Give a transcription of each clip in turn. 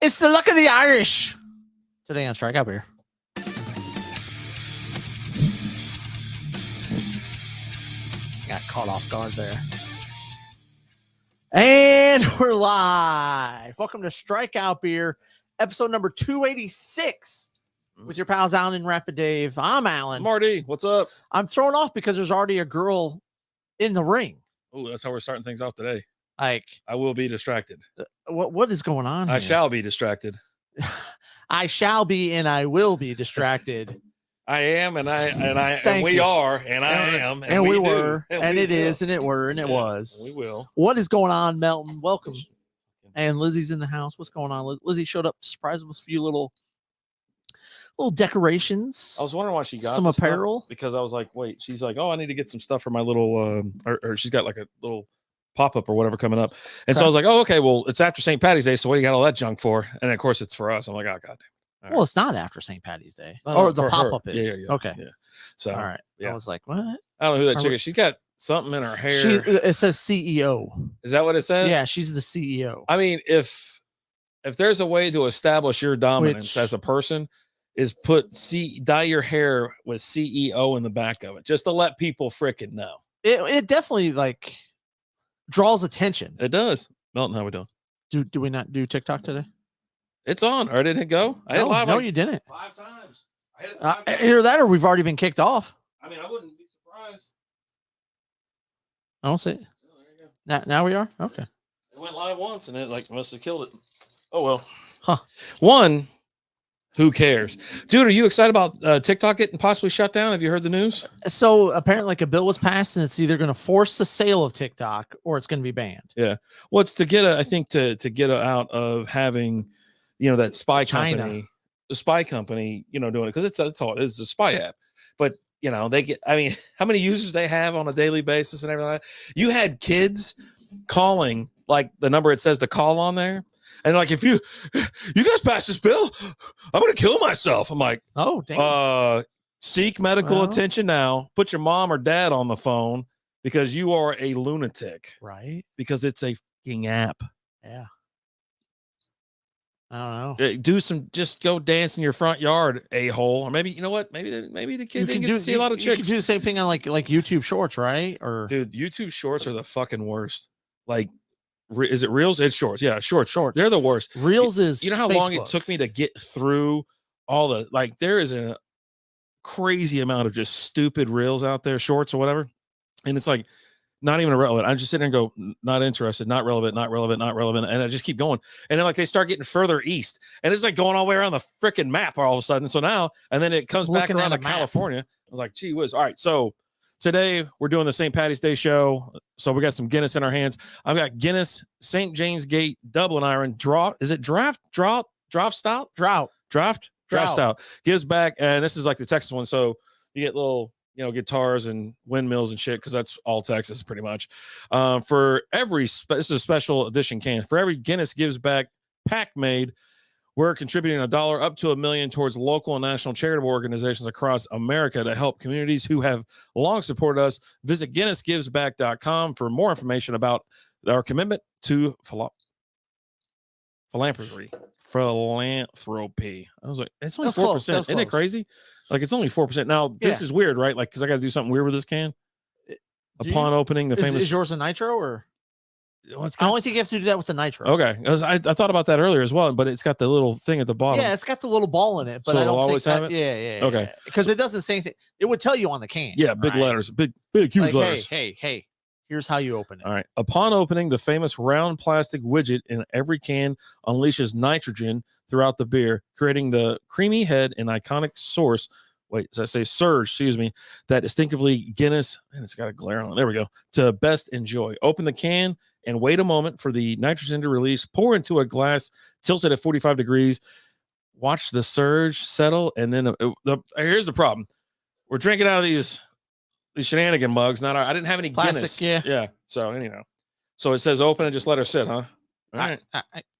It's the luck of the Irish. Today on Strikeout Beer. Got caught off guard there. And we're live. Welcome to Strikeout Beer, episode number 286 with your pals Alan and Rapid Dave. I'm Alan. Marty, what's up? I'm thrown off because there's already a girl in the ring. Oh, that's how we're starting things off today. Like, I will be distracted. What is going on here? I shall be distracted. I shall be and I will be distracted. I am, and we are, and I am, and we do, were, and it is, and it were, and it was. We will. What is going on, Melton? Welcome. And Lizzie's in the house. What's going on? Lizzie showed up, surprised with a few little decorations. I was wondering why she got some apparel stuff, because I was like, wait, she's like, oh, I need to get some stuff for my little, or she's got like a little pop-up or whatever coming up. And so I was like, oh, okay, well, it's after St. Patty's Day, so what do you got all that junk for? And of course it's for us. I'm like, oh, goddamn. Well, it's not after St. Patty's Day. Or the pop-up is. Yeah. Okay. Yeah. So all right. Yeah. I was like, what? I don't know who that chick is. She's got something in her hair. It says CEO. Is that what it says? Yeah, she's the CEO. I mean, if there's a way to establish your dominance as a person, is dye your hair with CEO in the back of it, just to let people frickin' know. It definitely like draws attention. It does. Melton, how we doing? Do we not do TikTok today? It's on, or didn't it go? No, you didn't. 5 times. Either that or we've already been kicked off. I mean, I wouldn't be surprised. I don't see it. Oh, there you go. Now we are? Okay. It went live once, and it must have killed it. Oh, well. Huh. One, who cares? Dude, are you excited about TikTok getting possibly shut down? Have you heard the news? So apparently like a bill was passed, and it's either going to force the sale of TikTok or it's going to be banned. Yeah. Well, it's to get to get out of having, that spy company, the spy company, doing it, because it's all it is, a spy app. But they get, I mean, how many users they have on a daily basis and everything like that. You had kids calling like the number it says to call on there. And like, if you guys pass this bill, I'm going to kill myself. I'm like, oh, damn. Seek medical attention now. Put your mom or dad on the phone because you are a lunatic. Right. Because it's a fucking app. Yeah. I don't know. Just go dance in your front yard, a-hole. Or maybe, you know what? Maybe the kid didn't get to see a lot of chicks. You can do the same thing on like YouTube Shorts, right? Or dude, YouTube Shorts are the fucking worst. Like, is it Reels? It's Shorts. Yeah, Shorts. They're the worst. Reels is, you know how Facebook. long it took me to get through all the, like, there is a crazy amount of just stupid Reels out there, Shorts or whatever. And it's like, not even irrelevant. I'm just sitting there and go, not interested, not relevant, not relevant, not relevant. And I just keep going. And then like they start getting further east. And it's like going all the way around the freaking map all of a sudden. So now, and then it comes back around to California. I was like, gee whiz. All right. So today we're doing the St. Patty's Day show. So we got some Guinness in our hands. I've got Guinness, St. James Gate, Dublin Iron, is it draft stout? Draft stout. Gives back. And this is like the Texas one. So you get little, guitars and windmills and shit, because that's all Texas pretty much. For every, this is a special edition can. For every Guinness Gives Back pack made, we're contributing $1 up to $1 million towards local and national charitable organizations across America to help communities who have long supported us. Visit GuinnessGivesBack.com for more information about our commitment to philanthropy. I was like, it's only 4%. Isn't it crazy? Like, it's only 4%. Now, this is weird, right? Like, because I got to do something weird with this can. Upon opening the famous. Is yours a nitro or? I only think you have to do that with the nitro. Okay. I thought about that earlier as well, but it's got the little thing at the bottom. Yeah, it's got the little ball in it, but so I don't always think have that, it. Yeah. Okay. Because it doesn't say anything. It would tell you on the can. Yeah, big letters, big, huge letters. Hey. Here's how you open it. All right. Upon opening, the famous round plastic widget in every can unleashes nitrogen throughout the beer, creating the creamy head and iconic source. Wait, does I say surge? Excuse me. That distinctively Guinness, and it's got a glare on it. There we go. To best enjoy. Open the can and wait a moment for the nitrogen to release. Pour into a glass tilted at 45 degrees. Watch the surge settle, and then here's the problem: we're drinking out of these Shenanigans mugs. I didn't have any plastic. Guinness. Yeah. So so it says open and just let her sit, huh? All right.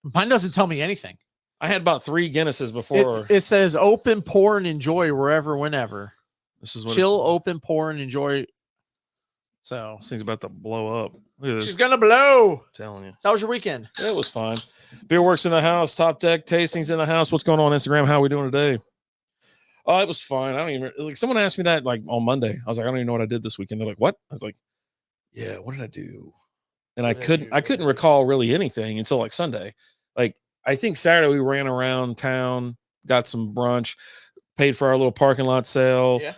Mine doesn't tell me anything. I had about 3 Guinnesses before. It says open, pour, and enjoy wherever, whenever. This is what chill, open, pour, and enjoy. So this thing's about to blow up. Look at this. She's gonna blow. I'm telling you. How was your weekend? It was fine. Beer Works in the house. Top Deck Tastings in the house. What's going on Instagram? How are we doing today? Oh, it was fun. I don't even like. Someone asked me that like on Monday. I was like, I don't even know what I did this weekend. They're like, what? I was like, yeah, what did I do? And I couldn't recall really anything until like Sunday. Like I think Saturday we ran around town, got some brunch, paid for our little parking lot sale. Yeah.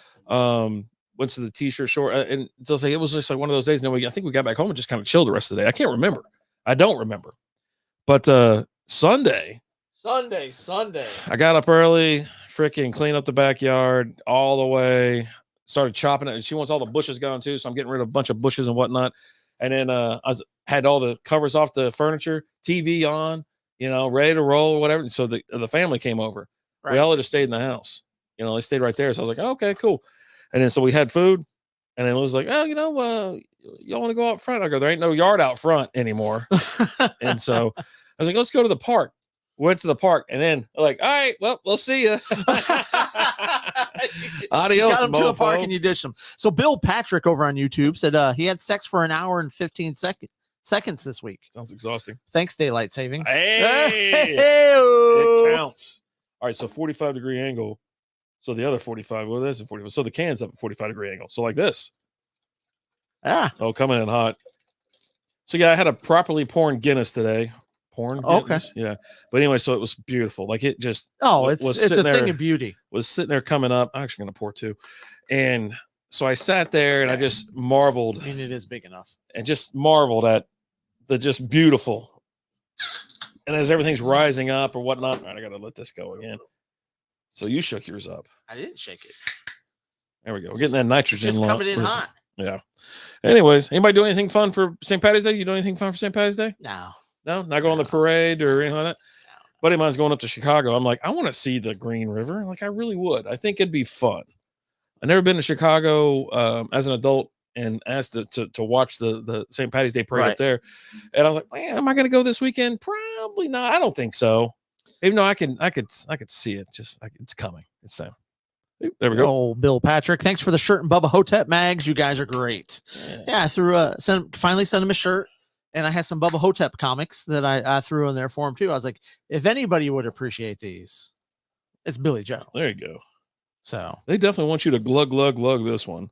Went to the t-shirt store, and so it was just like one of those days. And then I think we got back home and just kind of chilled the rest of the day. I can't remember. I don't remember. But Sunday, I got up early, freaking clean up the backyard all the way. Started chopping it. And she wants all the bushes gone too, so I'm getting rid of a bunch of bushes and whatnot. And then had all the covers off the furniture, TV on, ready to roll or whatever. And so the family came over. Right. We all just stayed in the house. They stayed right there. So I was like, oh, okay, cool. And then so we had food, and then it was like, oh, y'all want to go out front? I go, there ain't no yard out front anymore. And so I was like, let's go to the park. Went to the park, and then like, all right, well, we'll see you. Adios, got him to the park and you dished him. So Bill Patrick over on YouTube said he had sex for an hour and 15 seconds this week. Sounds exhausting. Thanks, daylight savings. Hey, it counts. All right, so 45-degree angle. So the other 45, well, that's a 45. So the can's up at 45-degree angle. So like this. Ah. Oh, coming in hot. So yeah, I had a properly poured Guinness today. Okay. Yeah. But anyway, so it was beautiful. Like it just it's a thing of beauty. Was sitting there coming up. I'm actually gonna pour two. And so I sat there and I just marveled. I mean, it is big enough. And just marveled at the just beautiful. And as everything's rising up or whatnot, all right, I gotta let this go again. So you shook yours up. I didn't shake it. There we go. We're getting that nitrogen. Just coming in hot. Yeah. Anyways, anybody do anything fun for St. Patty's Day? You do anything fun for St. Patty's Day? No. No? Not going on the parade or anything like that? No. Buddy of mine's going up to Chicago. I'm like, I want to see the Green River. Like, I really would. I think it'd be fun. I've never been to Chicago as an adult and asked to watch the St. Patty's Day parade up there. And I was like, man, am I going to go this weekend? Probably not. I don't think so. Even though I could see it. Just it's coming. It's time. There we go. Oh, Bill Patrick. Thanks for the shirt and Bubba Hotep mags. You guys are great. Yeah, I threw finally sent him a shirt, and I had some Bubba Hotep comics that I threw in there for him too. I was like, if anybody would appreciate these, it's Billy Joe. There you go. So they definitely want you to glug this one.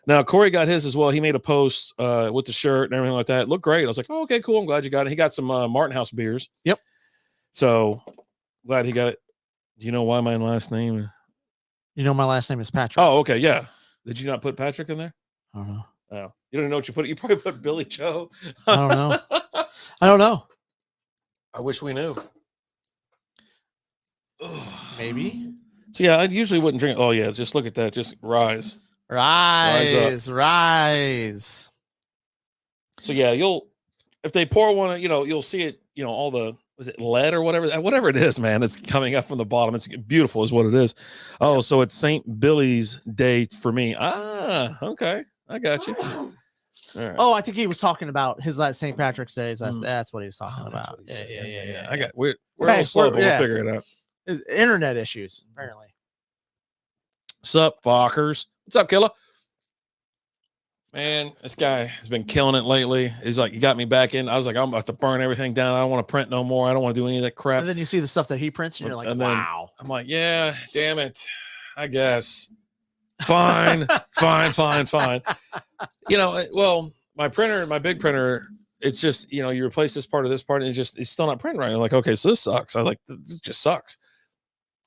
Now Corey got his as well. He made a post with the shirt and everything like that. It looked great. I was like, oh, okay, cool. I'm glad you got it. He got some Martin House beers. Yep. So glad he got it. Do you know why my last name? You know, my last name is Patrick. Oh, okay. Yeah. Did you not put Patrick in there? I don't know. Oh, you don't know what you put. You probably put Billy Joe. I don't know. I don't know. I wish we knew. Maybe. So yeah, I usually wouldn't drink. Oh yeah, just look at that. Just rise. So yeah, if they pour one, you'll see it. All the was it lead or whatever it is, man. It's coming up from the bottom. It's beautiful, is what it is. Oh, so it's St. Billy's Day for me. Ah, okay, I got you. All right. Oh, I think he was talking about his last St. Patrick's Day. That's what he was talking about. Yeah. I got. We're a little slow, but we'll figure it out. Internet issues, apparently. Sup, fuckers? What's up, killer? Man, this guy has been killing it lately. He's like, you got me back in. I was like, I'm about to burn everything down. I don't want to print no more. I don't want to do any of that crap. And then you see the stuff that he prints, and you're like, wow. I'm like, yeah, damn it. I guess. Fine. Well, my printer, my big printer, it's just, you replace this part of this part, and it's still not printing right. I'm like, okay, so this sucks. This just sucks.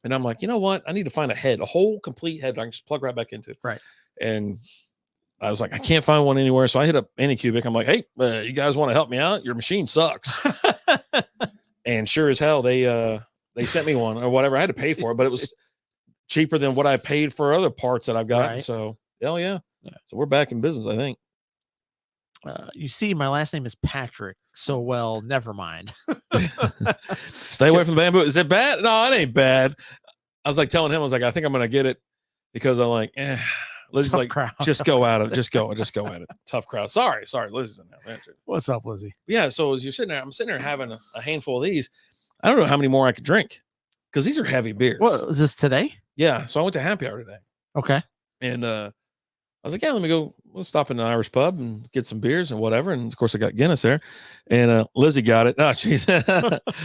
And I'm like, you know what? I need to find a whole complete head I can just plug right back into. Right. And I was like, I can't find one anywhere. So I hit up Anycubic. I'm like, hey, you guys want to help me out? Your machine sucks. And sure as hell, they sent me one or whatever. I had to pay for it, but it was cheaper than what I paid for other parts that I've got. Right. So, hell yeah. So we're back in business, I think. You see, my last name is Patrick. So, well, never mind. Stay away from the bamboo. Is it bad? No, it ain't bad. I was like telling him, I was like, I think I'm going to get it because I'm like, Lizzie's like, crowd. Just go at it. Just go at it. Tough crowd. Sorry. Lizzie's in there. What's up, Lizzie? Yeah. So as you're sitting there, I'm sitting there having a handful of these. I don't know how many more I could drink because these are heavy beers. What is this today? Yeah. So I went to happy hour today. Okay. And I was like, yeah, we'll stop in the Irish pub and get some beers and whatever. And of course I got Guinness there, and Lizzie got it. Oh, jeez.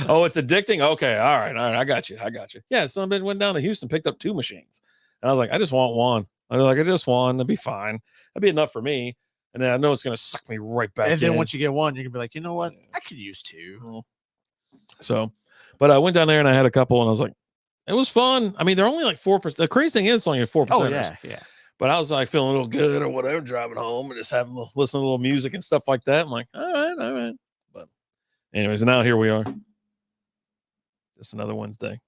Oh, it's addicting. Okay. All right. I got you. Yeah. Some bitch went down to Houston, picked up 2 machines. And I was like, I just want one. I was like, I just one. That'd be fine. That'd be enough for me. And then I know it's going to suck me right back in. And then once you get one, you're going to be like, you know what? I could use 2. So, but I went down there and I had a couple and I was like, it was fun. I mean, they're only like 4%. The crazy thing is it's only 4%. Oh, yeah. But I was like feeling a little good or whatever, driving home and just listening to a little music and stuff like that. I'm like, all right. But anyways, now here we are. Just another Wednesday.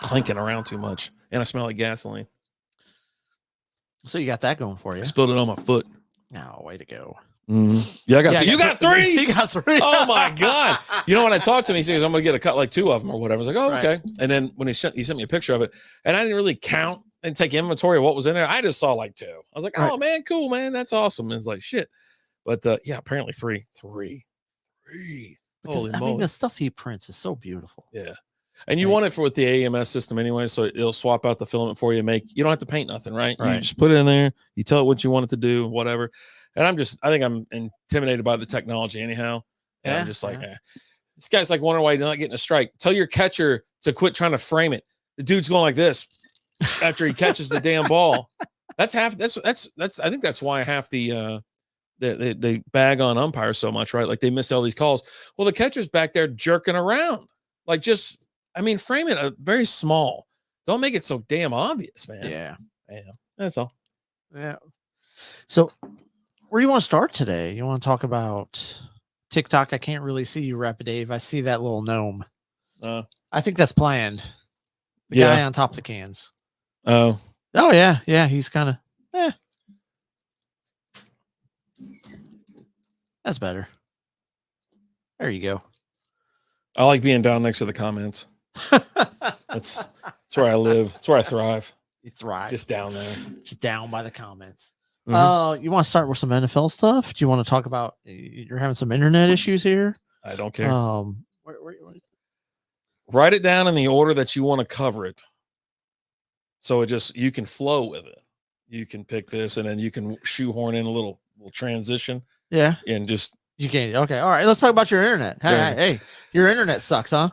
Clinking around too much. And I smell like gasoline. So you got that going for you. I spilled it on my foot. No, way to go. Mm-hmm. Yeah, you got 3. You got 3. Oh my God. You know, when I talked to him, he says, I'm going to get a cut like 2 of them or whatever. I was like, oh, Right. okay. And then when he sent me a picture of it, and I didn't really count and take inventory of what was in there. I just saw like 2. I was like, oh man, cool, man. That's awesome. And it's like, shit. But yeah, apparently 3. Holy moly. I mean, the stuff he prints is so beautiful. Yeah. And you want it with the AMS system anyway, so it'll swap out the filament for you. You don't have to paint nothing, right? You just put it in there. You tell it what you want it to do, whatever. And I think I'm intimidated by the technology anyhow. And I'm just like, this guy's like wondering why he's not getting a strike. Tell your catcher to quit trying to frame it. The dude's going like this after he catches the damn ball. I think that's why half the they bag on umpires so much, right? Like they miss all these calls. Well, the catcher's back there jerking around. Like frame it very small. Don't make it so damn obvious, man. Yeah. That's all. Yeah. So where do you want to start today? You want to talk about TikTok? I can't really see you, Rapid Dave. I see that little gnome. I think that's planned. The guy on top of the cans. Oh yeah. Yeah. He's kind of, that's better. There you go. I like being down next to the comments. That's where I live. That's where I thrive. You thrive. Just down there. Just down by the comments. Mm-hmm. You want to start with some NFL stuff? Do you want to talk about you're having some internet issues here? I don't care. Where Write it down in the order that you want to cover it. So you can flow with it. You can pick this and then you can shoehorn in a little transition. Yeah. And just you can't. Okay. All right. Let's talk about your internet. Hey, your internet sucks, huh?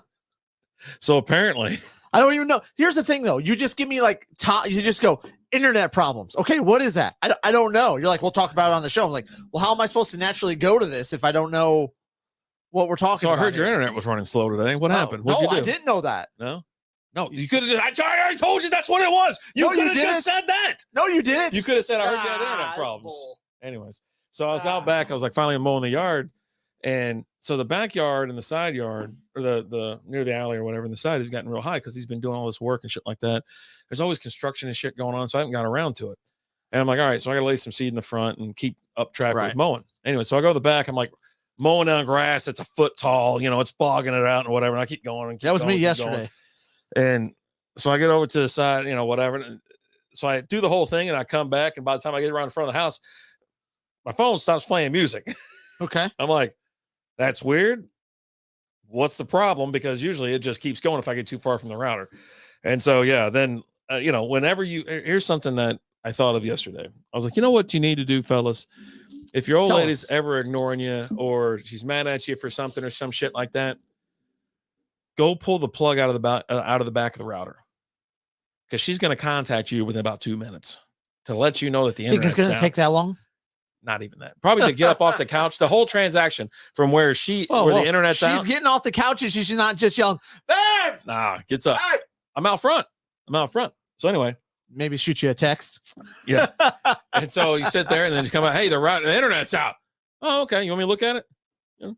So apparently I don't even know. Here's the thing though. You just give me like you just go internet problems. Okay. What is that? I don't know. You're like, we'll talk about it on the show. I'm like, well, how am I supposed to naturally go to this if I don't know what we're talking about? So I heard your internet was running slow today. What happened? What'd you do? I didn't know that. No, you could have just, I told you that's what it was. You could have just said that. No, you didn't. You could have said, I heard you had internet problems. Anyways, so I was out back. I was like finally mowing the yard. And so the backyard and the side yard, or the near the alley or whatever, in the side has gotten real high because he's been doing all this work and shit like that. There's always construction and shit going on, so I haven't got around to it. And I'm like, all right, so I got to lay some seed in the front and keep up track with mowing. Anyway, so I go to the back. I'm like mowing down grass that's a foot tall. It's bogging it out and whatever. And I keep going. That was me yesterday. And so I get over to the side, whatever. So I do the whole thing and I come back. And by the time I get around in front of the house, my phone stops playing music. Okay. I'm like, that's weird. What's the problem? Because usually it just keeps going if I get too far from the router. And so, then, whenever here's something that I thought of yesterday. I was like, you know what you need to do, fellas? If your old lady's ever ignoring you or she's mad at you for something or some shit like that, go pull the plug out of the back of the router. Because she's going to contact you within about 2 minutes to let you know that the internet's think it's going to take that long? Not even that. Probably to get up off the couch. The whole transaction from where the internet's out. She's getting off the couch and she's not just yelling, babe! Nah, gets up. Babe! I'm out front. So anyway. Maybe shoot you a text. Yeah. And so you sit there and then you come out, hey, the internet's out. Oh, okay. You want me to look at it?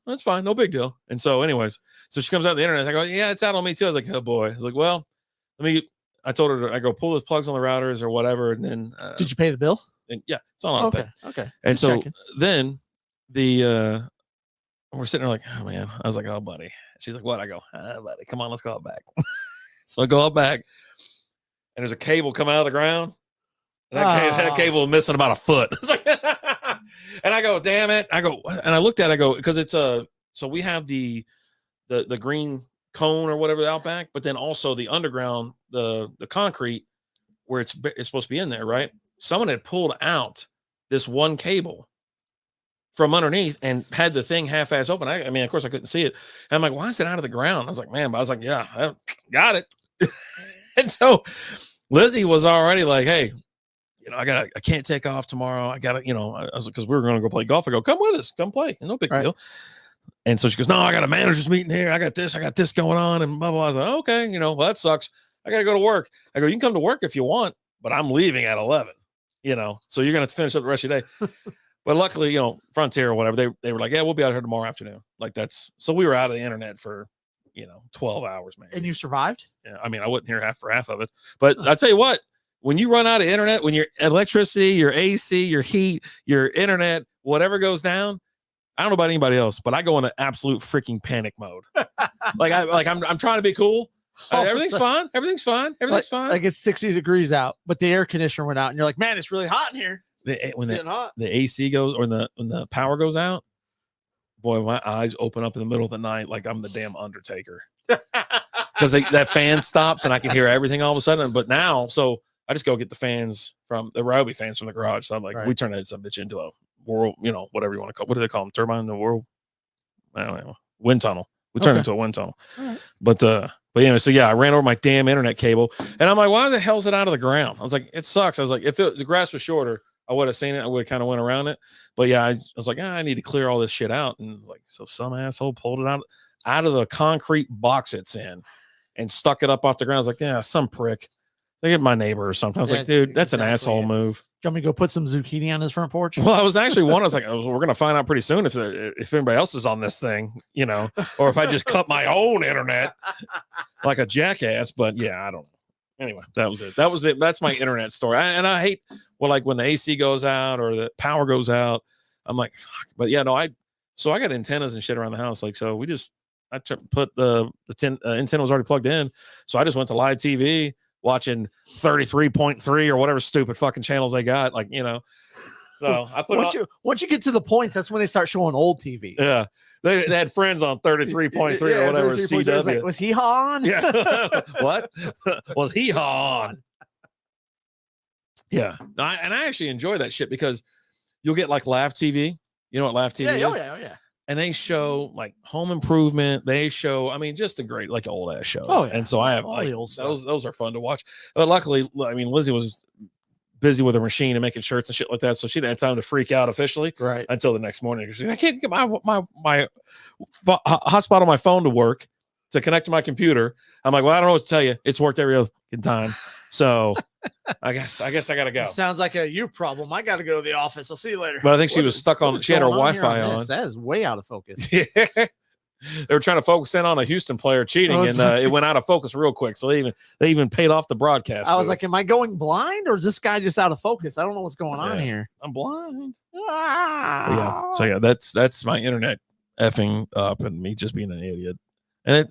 That's fine. No big deal. And so anyways, so she comes out the internet. I go, yeah, it's out on me too. I was like, oh boy. I was like, well, I told her, I go pull the plugs on the routers or whatever. And then, did you pay the bill? And yeah, it's all on that. Okay. And so then we're sitting there like, oh man. I was like, oh buddy. She's like, what? I go, buddy, come on, let's go out back. So I go out back and there's a cable coming out of the ground. And that cable is missing about a foot. And I go, damn it. I go, and I looked at it, I go, because it's so we have the green cone or whatever out back, but then also the underground, the concrete where it's supposed to be in there, right? Someone had pulled out this one cable from underneath and had the thing half-ass open. I mean, of course I couldn't see it. And I'm like, why is it out of the ground? I was like, man, but I was like, yeah, I got it. And so Lizzie was already like, hey, you know, I can't take off tomorrow. I gotta, you know, I was like, because we were going to go play golf. I go, come with us, come play. No big deal. And so she goes, no, I got a manager's meeting here. I got this going on, and blah, blah, blah. I was like, okay, you know, well, that sucks. I got to go to work. I go, you can come to work if you want, but I'm leaving at 11, you know, so you're going to finish up the rest of your day. But luckily, you know, Frontier or whatever, they were like, yeah, we'll be out here tomorrow afternoon. Like so we were out of the internet for, you know, 12 hours, man. And you survived? Yeah. I mean, I wasn't here half of it, but I tell you what, when you run out of internet, when your electricity, your AC, your heat, your internet, whatever goes down, I don't know about anybody else, but I go into absolute freaking panic mode. I'm trying to be cool. Everything's fine. Everything's fine. Everything's fine. Like it's 60 degrees out, but the air conditioner went out, and you're like, man, it's really hot in here. When the AC goes, or when the power goes out, boy, my eyes open up in the middle of the night like I'm the damn Undertaker. Because that fan stops and I can hear everything all of a sudden. But now, so I just go get the fans from the Ryobi fans from the garage. So I'm like, we turn that some bitch into a whirl, you know, whatever you want to call it. What do they call them? Turbine, the whirl, I don't know, wind tunnel. We turned it into a wind tunnel. Right. But anyway, so yeah, I ran over my damn internet cable, and I'm like, why the hell is it out of the ground? I was like, it sucks. I was like, if the grass was shorter, I would have seen it. I would have kind of went around it. But yeah, I was like, I need to clear all this shit out. And like, so some asshole pulled it out of the concrete box it's in and stuck it up off the ground. I was like, yeah, some prick. They get my neighbor or something. I was like, dude, that's an asshole move. Do you want me to go put some zucchini on his front porch? Well, I was actually I was like, we're going to find out pretty soon if anybody else is on this thing, you know, or if I just cut my own internet like a jackass. But yeah, I don't know. Anyway, that was it. That's my internet story. And I hate, well, like when the AC goes out or the power goes out, I'm like, fuck. But yeah, no, I got antennas and shit around the house. Like, so I put the antenna was already plugged in. So I just went to live TV watching 33.3 or whatever stupid fucking channels they got. Like, you know, so I put once you get to the points, that's when they start showing old TV. Yeah. They had friends on 33.3 or whatever. CW. Like, was he on? Yeah. What? Was he on? Yeah. And I actually enjoy that shit because you'll get like Laugh TV. You know what Laugh TV is? Oh yeah. And they show like Home Improvement. They show, I mean, just a great, like old ass shows. Oh, yeah. And so I have all the old stuff. Those are fun to watch. But luckily, I mean, Lizzie was busy with her machine and making shirts and shit like that. So she didn't have time to freak out officially until the next morning. She's like, I can't get my hotspot on my phone to work to connect to my computer. I'm like, well, I don't know what to tell you. It's worked every other time. So I guess I got to go. It sounds like a you problem. I got to go to the office. I'll see you later. But I think she was stuck on, she had her Wi-Fi on. That is way out of focus. Yeah. They were trying to focus in on a Houston player cheating, and it went out of focus real quick. So they even paid off the broadcast. I was like, am I going blind or is this guy just out of focus? I don't know what's going on here. I'm blind. Yeah. So yeah, that's my internet effing up and me just being an idiot. And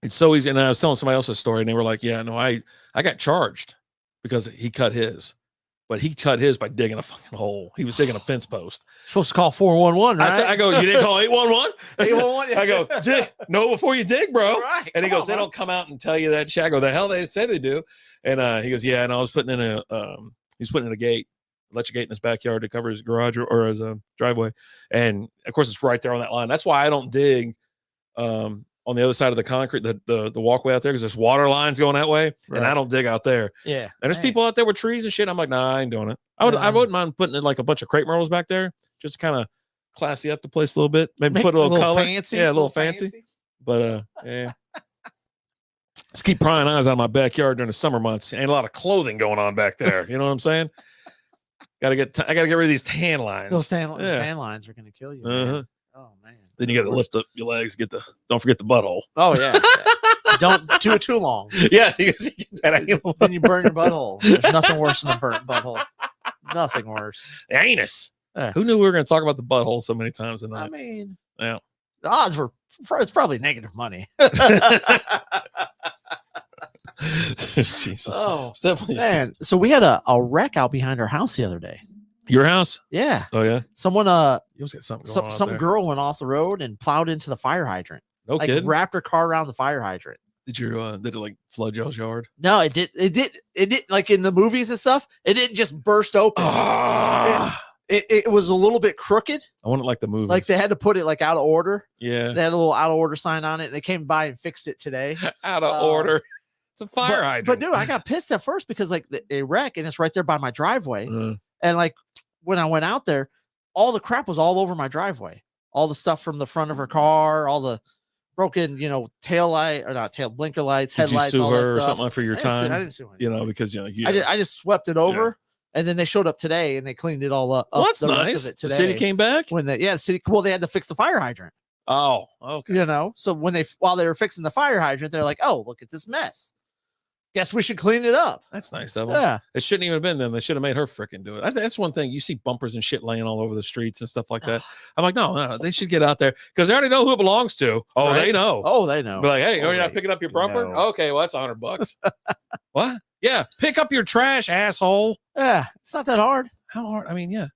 it's so easy. And I was telling somebody else's story, and they were like, yeah, no, I got charged because he cut his. But he cut his by digging a fucking hole. He was digging a fence post. Supposed to call 411, right? I go, you didn't call 811? 811? I go, no, before you dig, bro. Right, and he goes, they don't come out and tell you that shit. I go, the hell they say they do. And he goes, yeah, and I was putting in a gate, electric gate in his backyard to cover his garage or his driveway. And of course, it's right there on that line. That's why I don't dig on the other side of the concrete, the walkway out there, because there's water lines going that way, and I don't dig out there. Yeah, and there's people out there with trees and shit. I'm like, nah, I ain't doing it. I wouldn't mind putting in like a bunch of crepe myrtles back there, just to kind of classy up the place a little bit. Maybe put a little color, fancy, yeah, a little fancy. But yeah, just keep prying eyes out of my backyard during the summer months. Ain't a lot of clothing going on back there. You know what I'm saying? I gotta get rid of these tan lines. Those tan lines are gonna kill you. Man. Oh man. Then you got to lift up your legs, don't forget the butthole. Oh yeah. Don't do it too long. Yeah, because you get that angle. Then you burn your butthole. There's nothing worse than a burnt butthole. Nothing worse. The anus. Who knew we were going to talk about the butthole so many times tonight? I mean, yeah. The odds were, it's probably negative money. Jesus. Oh, it's definitely. Man. So we had a wreck out behind our house the other day. Your house? Yeah. Oh yeah. Someone you got something going on some girl went off the road and plowed into the fire hydrant. No kidding. Wrapped her car around the fire hydrant. Did it like flood y'all's yard? No, it did like in the movies and stuff. It didn't just burst open. It was a little bit crooked. I want it like the movies. Like they had to put it like out of order. Yeah. They had a little out of order sign on it. And they came by and fixed it today. Out of order. It's a fire hydrant. But dude, I got pissed at first because like a wreck and it's right there by my driveway. And like when I went out there, all the crap was all over my driveway. All the stuff from the front of her car, all the broken, tail light or not tail blinker lights, headlights, Did you sue all her that or stuff. something for your time? I didn't sue her. Because I just swept it over. And then they showed up today and they cleaned it all up. Well, that's the nice. rest of it today. The city came back when the city. Well, they had to fix the fire hydrant. Oh, okay. So while they were fixing the fire hydrant, they're like, "Oh, look at this mess. Guess we should clean it up." That's nice of them. Yeah, it shouldn't even have been them. They should have made her freaking do it. That's one thing. You see bumpers and shit laying all over the streets and stuff like that. I'm like, no, they should get out there because they already know who it belongs to. Oh, right? They know. Oh, they know. Be like, hey, you're not picking up your bumper? No. Okay, well, that's $100. What? Yeah, pick up your trash, asshole. Yeah, it's not that hard. How hard? I mean, yeah.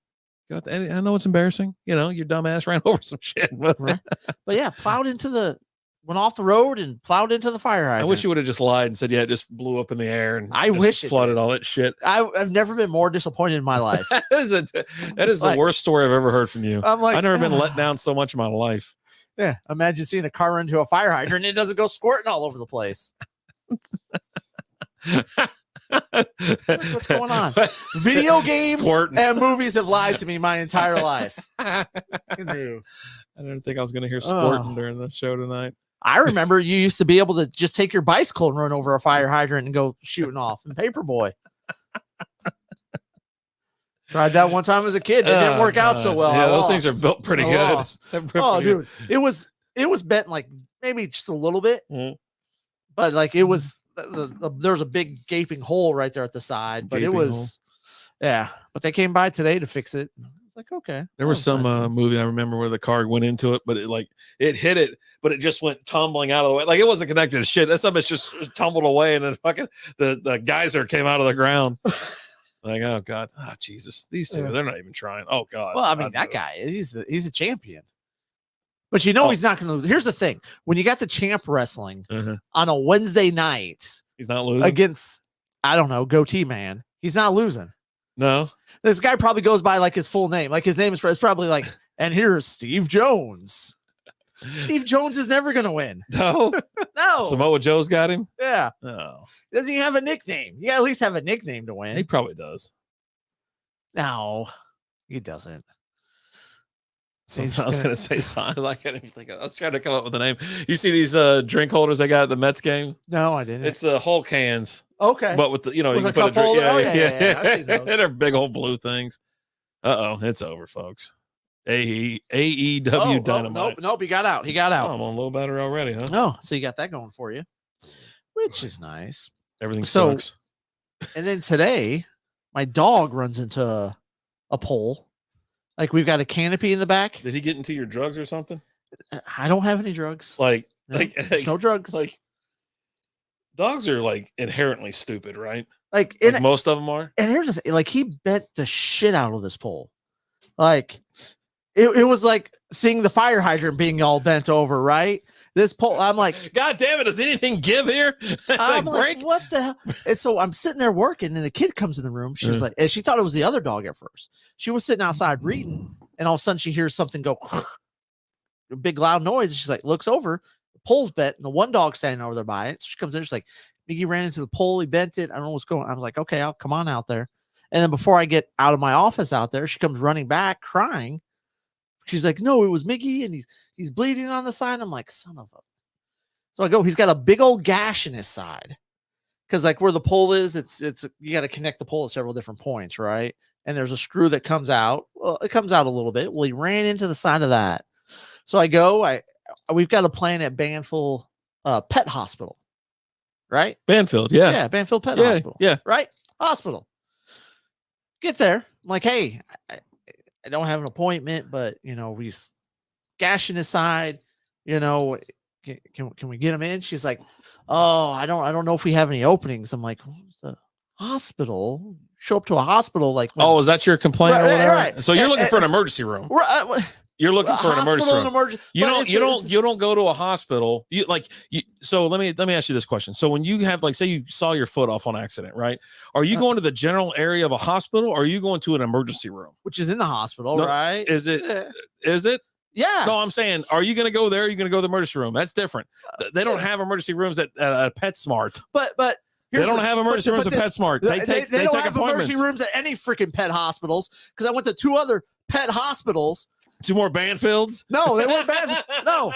I know it's embarrassing. Your dumb ass ran over some shit. Right? But yeah, went off the road and plowed into the fire hydrant. I wish you would have just lied and said, yeah, it just blew up in the air and I wish flooded all that shit. I've never been more disappointed in my life. that is the worst story I've ever heard from you. I'm like, I've never been let down so much in my life. Yeah. Imagine seeing a car run into a fire hydrant and it doesn't go squirting all over the place. What's going on? Video games and movies have lied to me my entire life. I didn't think I was going to hear squirting during the show tonight. I remember you used to be able to just take your bicycle and run over a fire hydrant and go shooting off in Paperboy. Tried that one time as a kid. It didn't work out so well. Yeah, those things are built pretty good. Dude, it was bent like maybe just a little bit, but like it was. There was a big gaping hole right there at the side, but but they came by today to fix it. I was like, okay. There was some movie I remember where the car went into it, but it hit it, but it just went tumbling out of the way. Like it wasn't connected to shit. That stuff just tumbled away, and then fucking the geyser came out of the ground. Like, oh God, oh Jesus, these two, they're not even trying. Oh God. Well, I mean, that guy, he's a champion. But he's not going to lose. Here's the thing. When you got the champ wrestling on a Wednesday night, he's not losing against, I don't know, Goatee Man. He's not losing. No. This guy probably goes by like his full name. Like his name is probably like, and here's Steve Jones. Steve Jones is never going to win. No. No. Samoa Joe's got him? Yeah. No. Doesn't he have a nickname? You got to at least have a nickname to win. He probably does. No, he doesn't. I was going to say something. I can't even think of it. I was trying to come up with a name. You see these drink holders they got at the Mets game? No, I didn't. It's Hulk hands. Okay. But with the, you with can put a drink. Yeah. I've seen those. They're big old blue things. It's over, folks. AEW Dynamite. Nope. He got out. I'm on low battery already, huh? Oh, so you got that going for you, which is nice. Everything sucks. And then today, my dog runs into a pole. Like we've got a canopy in the back. Did he get into your drugs or something? I don't have any drugs. No drugs. Like dogs are like inherently stupid, right? Like most of them are. And here's the thing: like he bent the shit out of this pole. Like it was like seeing the fire hydrant being all bent over, right? This pole, I'm like, God damn it, does anything give here? I'm like, what the hell? And so I'm sitting there working, and the kid comes in the room. She's like, and she thought it was the other dog at first. She was sitting outside reading, and all of a sudden she hears something go, a big loud noise. And she's like, looks over, the pole's bent, and the one dog standing over there by it. So she comes in, she's like, Miggy ran into the pole, he bent it. I don't know what's going on. I was like, okay, I'll come on out there. And then before I get out of my office out there, she comes running back crying. She's like, no, it was Miggy, and he's bleeding on the side. I'm like, son of a. So I go, he's got a big old gash in his side. Because like where the pole is, it's you got to connect the pole at several different points, right? And there's a screw that comes out. Well, it comes out a little bit. Well, he ran into the side of that. So I go, we've got a plan at Banfield Pet Hospital, right? Banfield, yeah. Yeah, Banfield Pet Hospital. Yeah. Right? Hospital. Get there. I'm like, hey, I don't have an appointment, but he's gashing his side, Can we get him in? She's like, oh, I don't know if we have any openings. I'm like, what's the hospital? Show up to a hospital like is that your complaint or whatever? Right. So you're looking for an emergency room. Right. You're looking for an emergency room. You don't go to a hospital. So let me ask you this question. So when you have, like, say you saw your foot off on accident, right? Are you going to the general area of a hospital, or are you going to an emergency room? Which is in the hospital, right? Is it? Is it? Yeah. No, I'm saying, are you going to go there? Or are you going to go to the emergency room? That's different. They don't have emergency rooms at PetSmart. But they don't have emergency rooms at PetSmart. They don't have emergency rooms at any freaking pet hospitals, because I went to 2 other pet hospitals. 2 more Banfields? No, they weren't bad. No,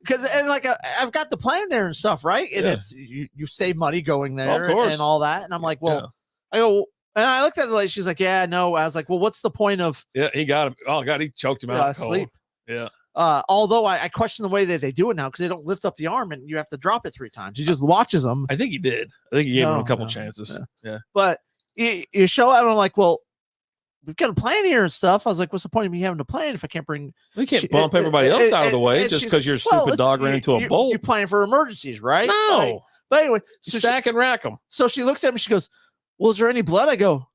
because I've got the plan there and stuff, right? And it's you save money going there and all that. And I'm like, well, I go, and I looked at the lady. She's like, yeah, no. I was like, well, what's the point of? Yeah, he got him. Oh God, he choked him out. Sleep. Yeah. Although I question the way that they do it now, because they don't lift up the arm and you have to drop it 3 times. He just watches them. I think he did. I think he gave him a couple chances. Yeah. But you show up, and I'm like, well, we've got a plan here and stuff. I was like, what's the point of me having a plan if I can't bring? You can't bump everybody else out of the way just because your stupid dog ran into a bolt. You're planning for emergencies, right? No. Like, but anyway, so stack and rack them. So she looks at me. She goes, well, is there any blood? I go,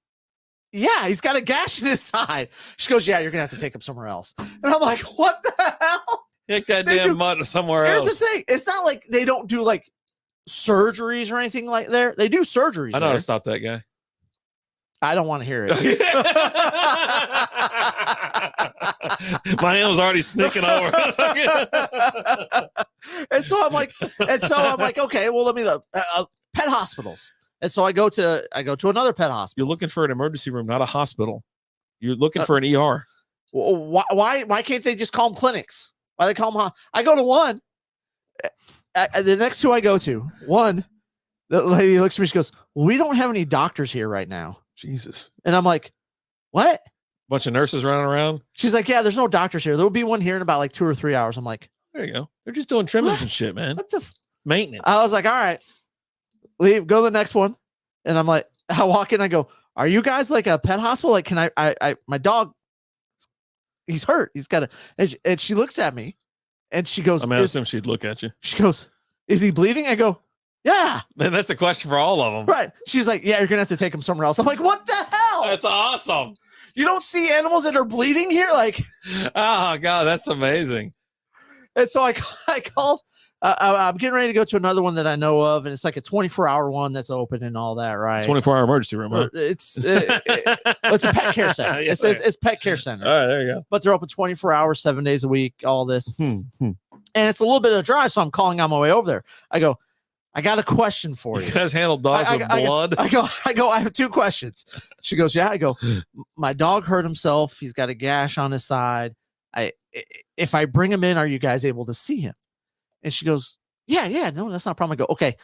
yeah, he's got a gash in his side. She goes, yeah, you're going to have to take him somewhere else. And I'm like, what the hell? Kick that damn mud somewhere else. Here's the thing. It's not like they don't do like surgeries or anything like there. They do surgeries. I know how to stop that guy. I don't want to hear it. My hand was already sneaking over. and so I'm like, okay, well, let me look. Pet hospitals. And so I go to another pet hospital. You're looking for an emergency room, not a hospital. You're looking for an ER. Why can't they just call them clinics? Why they call them? I go to one. The next 2 I go to, one, the lady looks at me. She goes, well, we don't have any doctors here right now. Jesus. And I'm like, what? Bunch of nurses running around. She's like, yeah, there's no doctors here. There will be one here in about like 2 or 3 hours. I'm like, there you go. They're just doing trimmings and shit, man. What the maintenance? I was like, all right, leave, go to the next one. And I'm like, I walk in, I go, are you guys like a pet hospital? Like, can I my dog, he's hurt. He's got and she looks at me and she goes, I assume she'd look at you. She goes, is he bleeding? I go, yeah. Man, that's a question for all of them. Right. She's like, yeah, you're going to have to take him somewhere else. I'm like, what the hell? That's awesome. You don't see animals that are bleeding here? Like, oh God, that's amazing. And so I called, I'm getting ready to go to another one that I know of. And it's like a 24-hour one that's open and all that. Right. 24-hour emergency room. Huh? It's a pet care center. It's pet care center. All right, there you go. But they're open 24 hours, 7 days a week, all this. And it's a little bit of a drive. So I'm calling on my way over there. I go, I got a question for you. You guys handle dogs with blood? I go, I have 2 questions. She goes, yeah. I go, my dog hurt himself. He's got a gash on his side. If I bring him in, are you guys able to see him? And she goes, yeah, no, that's not a problem. I go, okay.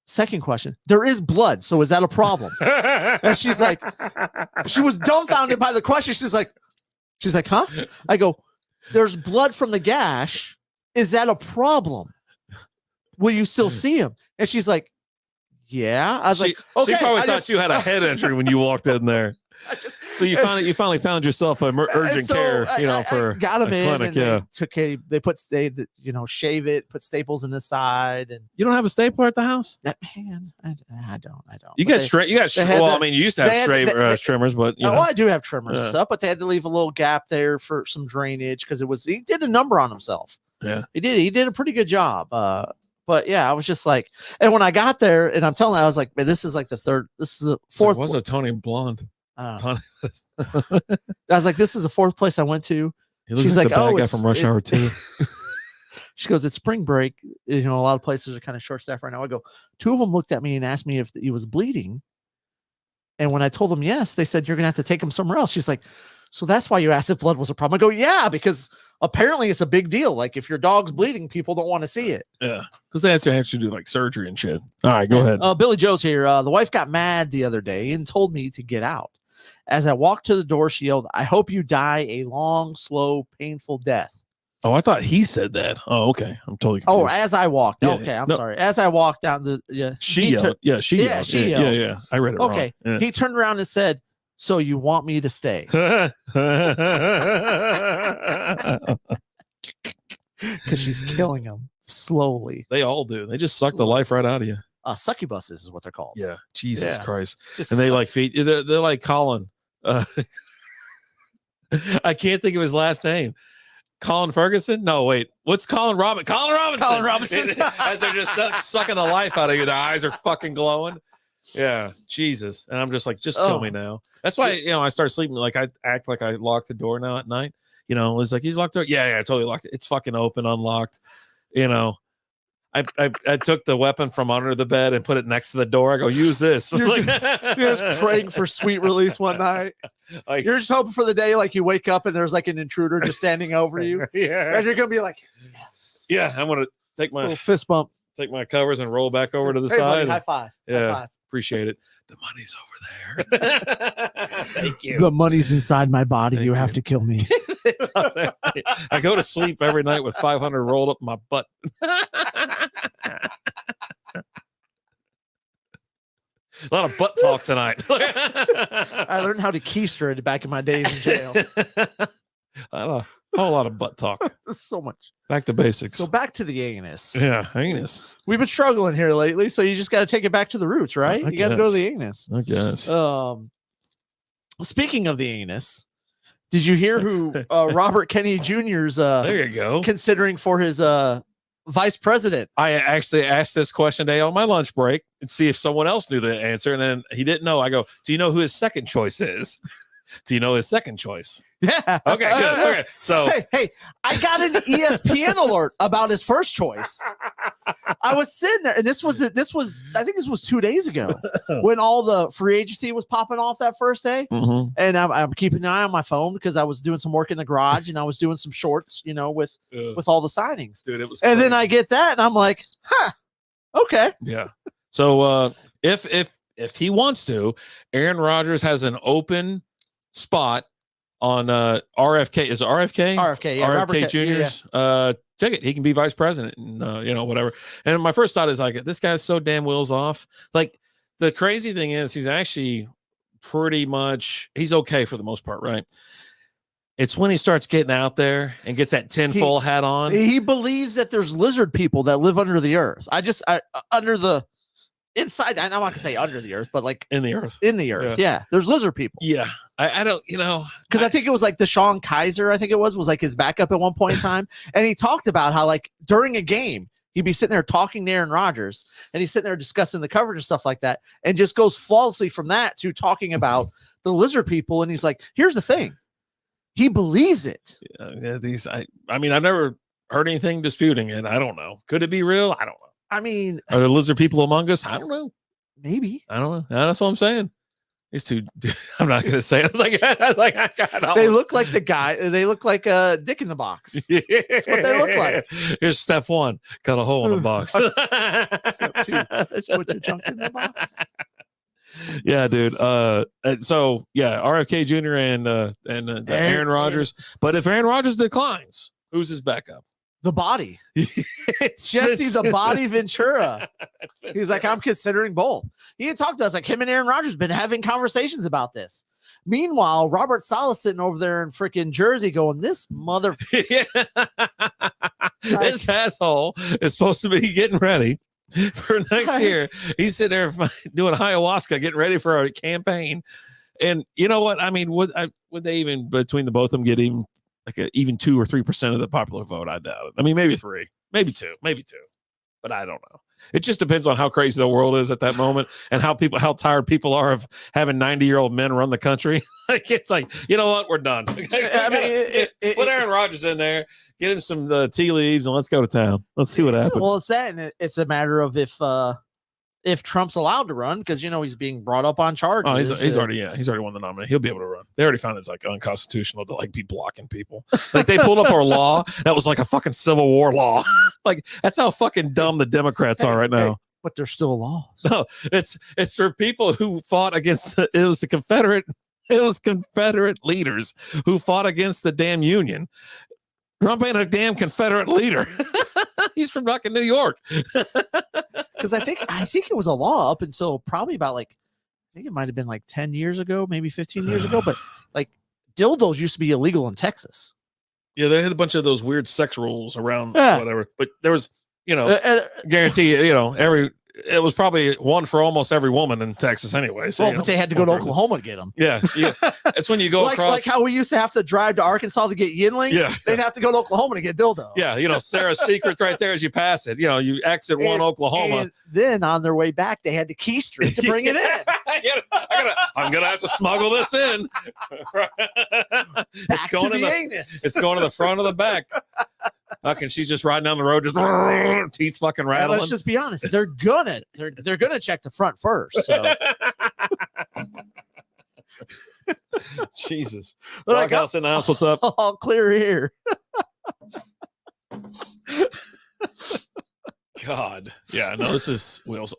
Second question, there is blood. So is that a problem? And she's like, she was dumbfounded by the question. She's like, huh? I go, there's blood from the gash. Is that a problem? Will you still see him? And she's like, yeah. I was like, okay. She probably thought you had a head injury when you walked in there. So you finally found yourself urgent care, for got him in. clinic. And they shave it, put staples in the side, and you don't have a stapler at the house. I don't. You got you used to have trimmers, but I do have trimmers and stuff, but they had to leave a little gap there for some drainage because he did a number on himself. Yeah, he did a pretty good job. But yeah, I was just like, and when I got there, and I'm telling you, I was like, man, this is the fourth. Was a Tony blonde? I was like, this is the 4th place I went to. She's like, oh, guy from Rush Hour 2. She goes, it's spring break. A lot of places are kind of short staffed right now. I go, 2 of them looked at me and asked me if he was bleeding. And when I told them yes, they said, you're going to have to take him somewhere else. She's like, so that's why you asked if blood was a problem. I go, yeah, because apparently it's a big deal. Like if your dog's bleeding, people don't want to see it. Yeah. Because they have to do like surgery and shit. All right, go ahead. Billy Joe's here. The wife got mad the other day and told me to get out. As I walked to the door, she yelled, I hope you die a long, slow, painful death. Oh, I thought he said that. Oh, okay. I'm totally confused. Oh, as I walked. Yeah, okay, I'm sorry. As I walked down the she yelled. She yelled. Yeah. I read it wrong. Okay. Yeah. He turned around and said, so you want me to stay? Because she's killing him slowly. They all do. They just suck the life right out of you. Succubuses is what they're called. Yeah. Jesus Christ. Just and they like feed. They're like Colin. I can't think of his last name. Colin Ferguson? No, wait. What's Colin Robinson? Colin Robinson. Colin Robinson. As they're just sucking the life out of you. Their eyes are fucking glowing. Yeah, Jesus. And I'm just like, just kill me now. That's why, I start sleeping. Like, I act like I lock the door now at night. It's like, you locked the door? Yeah, I totally locked it. It's fucking open, unlocked. I took the weapon from under the bed and put it next to the door. I go, use this. You're just praying for sweet release one night. Like, you're just hoping for the day, like you wake up and there's like an intruder just standing over you. Yeah. And you're going to be like, yes. Yeah. I'm going to take my little fist bump, take my covers and roll back over to the hey, side. Buddy, high five. Yeah. High five. Appreciate it. The money's over there. Thank you. The money's inside my body. You have to kill me. I go to sleep every night with 500 rolled up my butt. A lot of butt talk tonight. I learned how to keister it back in my days in jail. A whole lot of butt talk. So much. Back to basics. So back to the anus. Yeah, anus. We've been struggling here lately, so you just got to take it back to the roots, right? You got to go to the anus. I guess. Speaking of the anus, did you hear who Robert Kennedy Jr.'s there you go, considering for his vice president? I actually asked this question today on my lunch break and see if someone else knew the answer, and then he didn't know. I go, do you know who his second choice is? Do you know his second choice? Yeah. Okay, good. Okay. So hey, I got an ESPN alert about his first choice. I was sitting there, and this was I think this was 2 days ago when all the free agency was popping off that first day. Mm-hmm. And I'm keeping an eye on my phone because I was doing some work in the garage and I was doing some shorts, with all the signings. Dude, it was and crazy. then I get that and I'm like, okay. Yeah. So if he wants to, Aaron Rodgers has an open spot on RFK. Is it RFK? RFK, yeah. RFK Jr.'s ticket. He can be vice president and whatever. And my first thought is like, this guy's so damn wheels off. Like, the crazy thing is he's actually pretty much, he's okay for the most part, right? It's when he starts getting out there and gets that tinfoil hat on. He believes that there's lizard people that live under the earth. Under the inside, I'm not gonna say under the earth, but like in the earth. Yeah. There's lizard people. Yeah. I don't, because I think it was like Deshaun Kaiser, I think it was like his backup at one point in time. And he talked about how, like, during a game, he'd be sitting there talking to Aaron Rodgers and he's sitting there discussing the coverage and stuff like that, and just goes flawlessly from that to talking about the lizard people. And he's like, here's the thing. He believes it. I mean, I've never heard anything disputing it. I don't know. Could it be real? I don't know. I mean, are there lizard people among us? I don't know. Maybe. I don't know. That's what I'm saying. These two, I'm not going to say it. They look like the guy. They look like a dick in the box. That's what they look like. Here's step one. Cut a hole in the box. Step two. Put your junk in the box. Yeah, dude. So yeah, RFK Jr. and Aaron Rodgers. But if Aaron Rodgers declines, who's his backup? The body. It's Jesse the Body Ventura. He's like, I'm considering both. He had talked to us, like, him and Aaron Rodgers been having conversations about this. Meanwhile, Robert Saleh sitting over there in freaking Jersey going, this mother. This asshole is supposed to be getting ready for next year. He's sitting there doing ayahuasca, getting ready for a campaign. And you know what? I mean, would they even, between the both of them, get even 2 or 3% of the popular vote? I doubt it. I mean, maybe 3, maybe 2, but I don't know. It just depends on how crazy the world is at that moment and how tired people are of having 90-year-old men run the country. Like, it's like, you know what? We're done. I mean, put Aaron Rodgers in there, get him some tea leaves, and let's go to town. Let's see what happens. Well, it's that, and it's a matter of if Trump's allowed to run, because he's being brought up on charges. Oh, he's already won the nomination. He'll be able to run. They already found it's like unconstitutional to like be blocking people. Like, they pulled up our law that was like a fucking Civil War law. Like, that's how fucking dumb the Democrats are right now. But there's still laws. No, it's for people who fought against it was Confederate leaders who fought against the damn Union. Trump ain't a damn Confederate leader. He's from fucking New York. Because I think it was a law up until probably about I think it might have been like 10 years ago, maybe 15 years ago. But like, dildos used to be illegal in Texas. Yeah, they had a bunch of those weird sex rules around whatever. But there was, guarantee, it was probably one for almost every woman in Texas anyway. So, but they had to go to Oklahoma to get them. Yeah. It's when you go across. Like how we used to have to drive to Arkansas to get Yingling. Yeah. They'd have to go to Oklahoma to get dildo. Yeah. Sarah's Secret right there as you pass it. You exit one Oklahoma. And then on their way back, they had to key street to bring it in. I'm going to have to smuggle this in. It's going to the anus. It's going to the front of the back. Fucking, she's just riding down the road, just teeth fucking rattling. Let's just be honest. They're gonna check the front first. So. Jesus. Like, House in the house. What's up? All clear here. God. Yeah. No, this is Will's.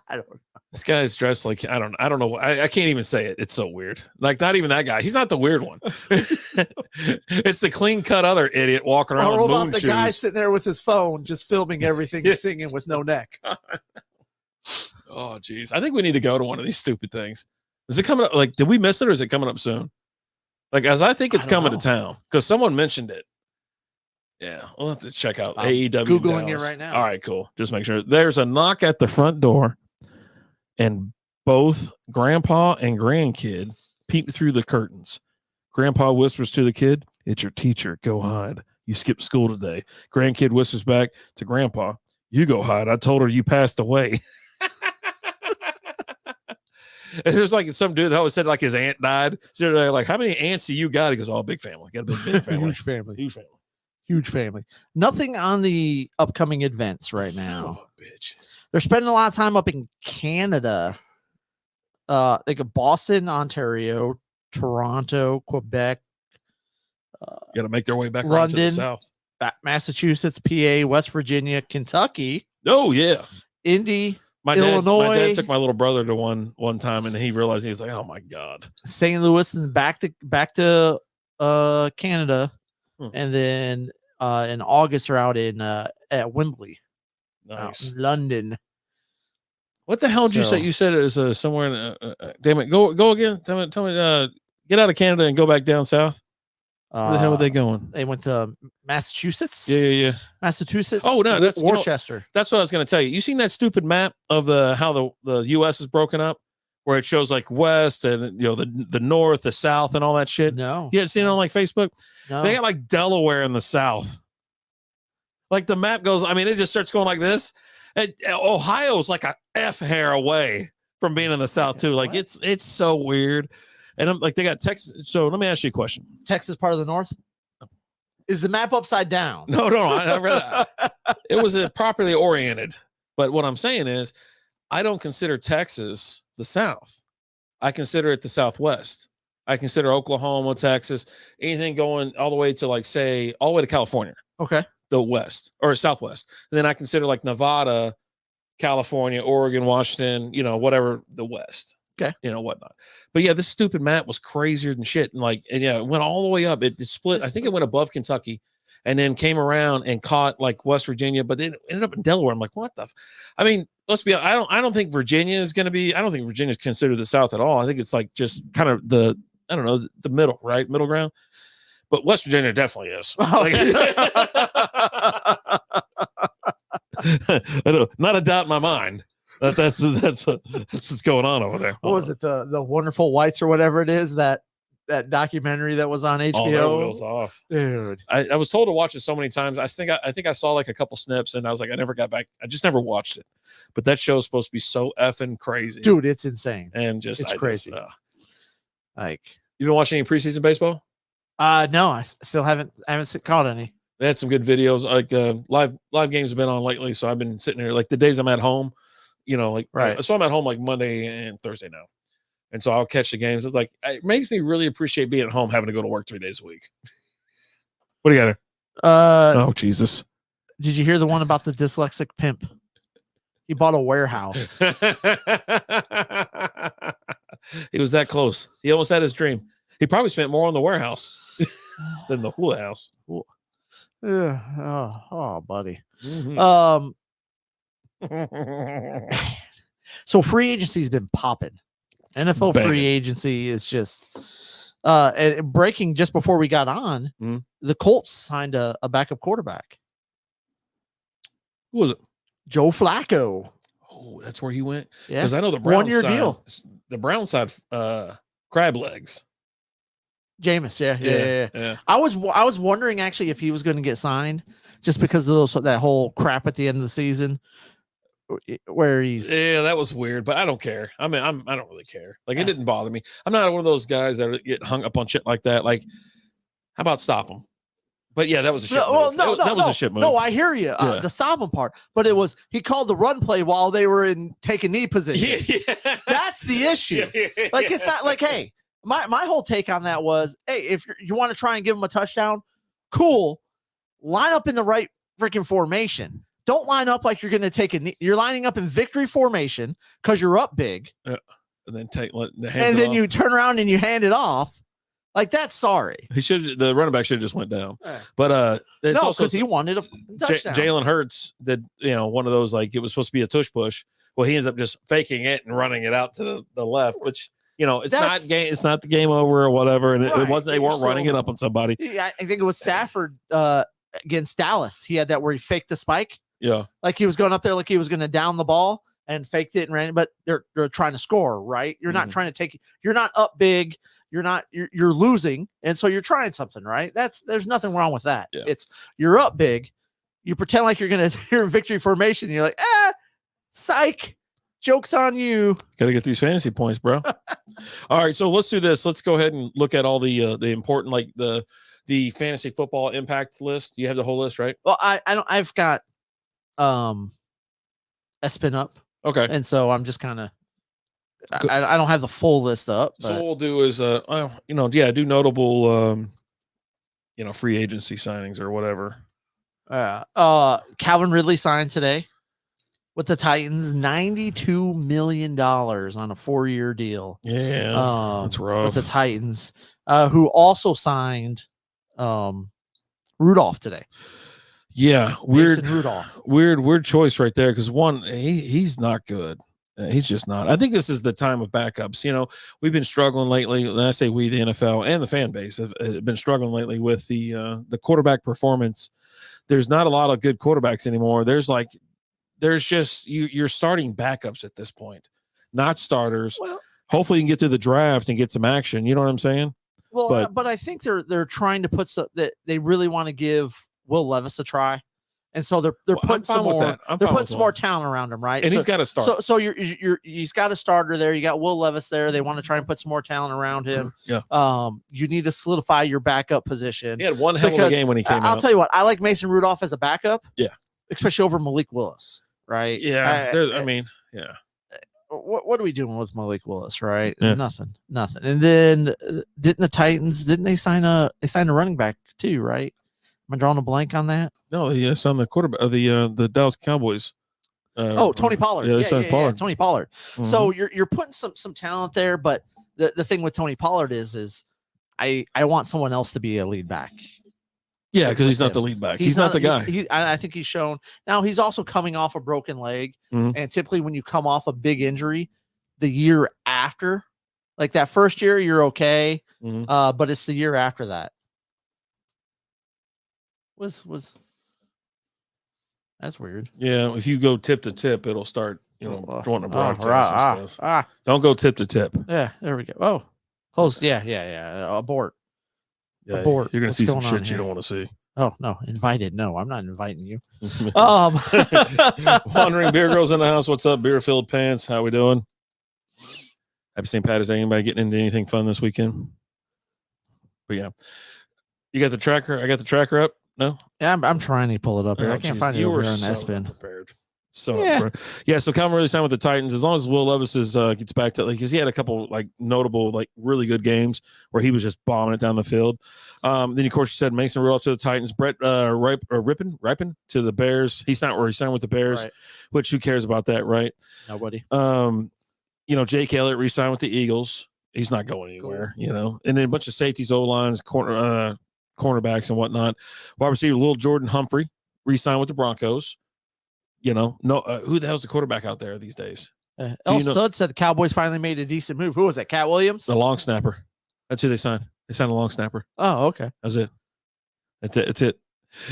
I don't know. This guy's dressed like I don't know. I can't even say it. It's so weird. Like not even that guy. He's not the weird one. It's the clean cut other idiot walking around with moon shoes. The guy sitting there with his phone, just filming everything, singing with no neck. Oh, geez. I think we need to go to one of these stupid things. Is it coming up? Like, did we miss it or is it coming up soon? Like, as I think it's coming to town because someone mentioned it. Yeah, we'll have to check out AEW. Googling it right now. All right, cool. Just make sure there's a knock at the front door, and both grandpa and grandkid peep through the curtains. Grandpa whispers to the kid, "It's your teacher. Go hide. You skipped school today." Grandkid whispers back to grandpa, "You go hide. I told her you passed away." And there's like some dude that always said like his aunt died. So they're like, "How many aunts do you got?" He goes, "Oh, big family. Got a big family. Huge family. Huge family. Nothing on the upcoming events right now. Son of a bitch. They're spending a lot of time up in Canada. Like Boston, Ontario, Toronto, Quebec. Got to make their way back London, to the south. Massachusetts, PA, West Virginia, Kentucky. Oh yeah, Indy. Illinois. My dad took my little brother to one time, and he realized he was like, "Oh my god!" St. Louis and back to Canada, and then in August are out in at Wembley, nice, London. What the hell did you say? You said it was somewhere in. Damn it! Go again. Tell me. Get out of Canada and go back down south. Where the hell were they going? They went to Massachusetts. Yeah. Massachusetts. Oh no, that's Worcester. That's what I was going to tell you. You seen that stupid map of how the U.S. is broken up, where it shows like west and the north, the south, and all that shit. No, you hadn't seen it on like Facebook. No, they got like Delaware in the south. Like the map goes. I mean, it just starts going like this. Ohio's like a F hair away from being in the south too. Like it's so weird. And I'm like, they got Texas. So let me ask you a question. Texas part of the north? Is the map upside down? No. I read it was properly oriented. But what I'm saying is, I don't consider Texas the South. I consider it the Southwest. I consider Oklahoma, Texas, anything going all the way to all the way to California. Okay. The West or Southwest. And then I consider like Nevada, California, Oregon, Washington, whatever, the West. Okay. Whatnot. But yeah, this stupid map was crazier than shit. And it went all the way up. It split. I think it went above Kentucky and then came around and caught like West Virginia, but then it ended up in Delaware. I'm like, what the? I mean, let's be, I don't think Virginia is going to be, I don't think Virginia is considered the South at all. I think it's like just kind of the middle, right? Middle ground. But West Virginia definitely is. Not a doubt in my mind. That's what's going on over there. What was it? The Wonderful Whites or whatever it is, that documentary that was on HBO. Oh, that wheels off, dude. I was told to watch it so many times. I think I saw like a couple snips and I was like, I never got back. I just never watched it. But that show is supposed to be so effing crazy, dude. It's insane and it's crazy. Like, you been watching any preseason baseball? No, I still haven't caught any. They had some good videos. Like live games have been on lately, so I've been sitting here like the days I'm at home. Right. So I'm at home like Monday and Thursday now. And so I'll catch the games. It's like, it makes me really appreciate being at home, having to go to work 3 days a week. What do you got here? Oh, Jesus. Did you hear the one about the dyslexic pimp? He bought a warehouse. He was that close. He almost had his dream. He probably spent more on the warehouse than the whole house. Yeah. Oh, buddy. Mm-hmm. So free agency's been popping. NFL free agency is just and breaking just before we got on. The Colts signed a backup quarterback. Who was it? Joe Flacco. Oh, that's where he went. Yeah, Because I know the Brown 1 year side, deal. the Brown side, crab legs. Jameis, yeah. I was wondering actually if he was going to get signed just because of that whole crap at the end of the season where he's. Yeah, that was weird, but I don't care. I mean, I don't really care. Like, it didn't bother me. I'm not one of those guys that get hung up on shit like that. Like, how about stop him? But yeah, that was a shit move. That was a shit move. No, I hear you. The stop him part, but it was he called the run play while they were in taking knee position. Yeah. That's the issue. Like, it's not like, hey. My whole take on that was, hey, if you want to try and give him a touchdown, cool. Line up in the right freaking formation. Don't line up like you're going to take a knee. You're lining up in victory formation because you're up big. And then you turn around and you hand it off. Like, that's sorry. The running back should have just went down. But it's also because he wanted a touchdown. Jalen Hurts did, one of those, like, it was supposed to be a tush push. Well, he ends up just faking it and running it out to the left, which it's not the game over or whatever, and it wasn't. They weren't running it up on somebody. Yeah, I think it was Stafford against Dallas. He had that where he faked the spike. Yeah, like he was going up there like he was going to down the ball and faked it and ran it. But they're trying to score, right? You're not trying to take. You're not up big. You're losing, and so you're trying something, right? There's nothing wrong with that. Yeah. You're up big. You pretend like you're in victory formation. And you're like, psych. Joke's on you. Got to get these fantasy points, bro. All right, so let's do this. Let's go ahead and look at all the important, like the fantasy football impact list. You have the whole list, right? Well, I don't. I've got a spin up. Okay, and so I'm just kind of. I don't have the full list up. So what we'll do is, do notable, free agency signings or whatever. Calvin Ridley signed today with the Titans, $92 million on a 4-year deal. Yeah, that's rough. With the Titans, who also signed Rudolph today. Yeah, Rudolph. Weird choice right there because one, he's not good. He's just not. I think this is the time of backups. We've been struggling lately. And I say we, the NFL and the fan base, have been struggling lately with the quarterback performance. There's not a lot of good quarterbacks anymore. There's just you're starting backups at this point, not starters. Well, hopefully you can get through the draft and get some action. You know what I'm saying? Well, but I think they're trying to put that they really want to give Will Levis a try, and so they're putting some more. They're putting some more talent around him, right? And he's got a start. So he's got a starter there. You got Will Levis there. They want to try and put some more talent around him. Yeah. You need to solidify your backup position. He had one hell of a game when he came out. I'll tell you what. I like Mason Rudolph as a backup. Yeah. Especially over Malik Willis. Right. Yeah. Yeah. What are we doing with Malik Willis? Right. Yeah. Nothing. And then didn't the Titans? Didn't they sign a running back too? Right. Am I drawing a blank on that? No. Yes, on the quarterback of the Dallas Cowboys. Tony Pollard. Yeah, they signed Pollard. Tony Pollard. Mm-hmm. So you're putting some talent there, but the thing with Tony Pollard is I want someone else to be a lead back. Yeah, because he's not the lead back. He's not the guy. I think he's shown. Now, he's also coming off a broken leg. Mm-hmm. And typically when you come off a big injury, the year after, like that first year, you're okay. Mm-hmm. But it's the year after that. Was that's weird. Yeah, if you go tip to tip, it'll start, drawing a broadcast and stuff. Don't go tip to tip. Yeah, there we go. Oh, close. Yeah. Abort. Yeah, abort. You're going to see some shit you don't want to see. Oh, no. Invited. No, I'm not inviting you. Wandering Beer Girls in the house. What's up, Beer Filled Pants? How we doing? Happy St. Patty's Day. Anybody getting into anything fun this weekend? But yeah. You got the tracker? I got the tracker up? No? Yeah, I'm trying to pull it up here. I can't find it over here on S-Spin. Prepared. So Calvin really signed with the Titans as long as Will Levis gets back to, because he had a couple notable really good games where he was just bombing it down the field. Then of course you said Mason Rudolph to the Titans, Brett Rippin to the Bears. He signed with the Bears, right. Which who cares about that, right? Nobody. Jake Elliott re-signed with the Eagles. He's not going anywhere, And then a bunch of safeties, O-lines, cornerbacks and whatnot. Wide receiver Lil Jordan Humphrey re-signed with the Broncos. Who the hell's the quarterback out there these days? Stud said the Cowboys finally made a decent move. Who was that? Cat Williams? The long snapper. That's who they signed. They signed a long snapper. Oh, okay. That's it. That's it.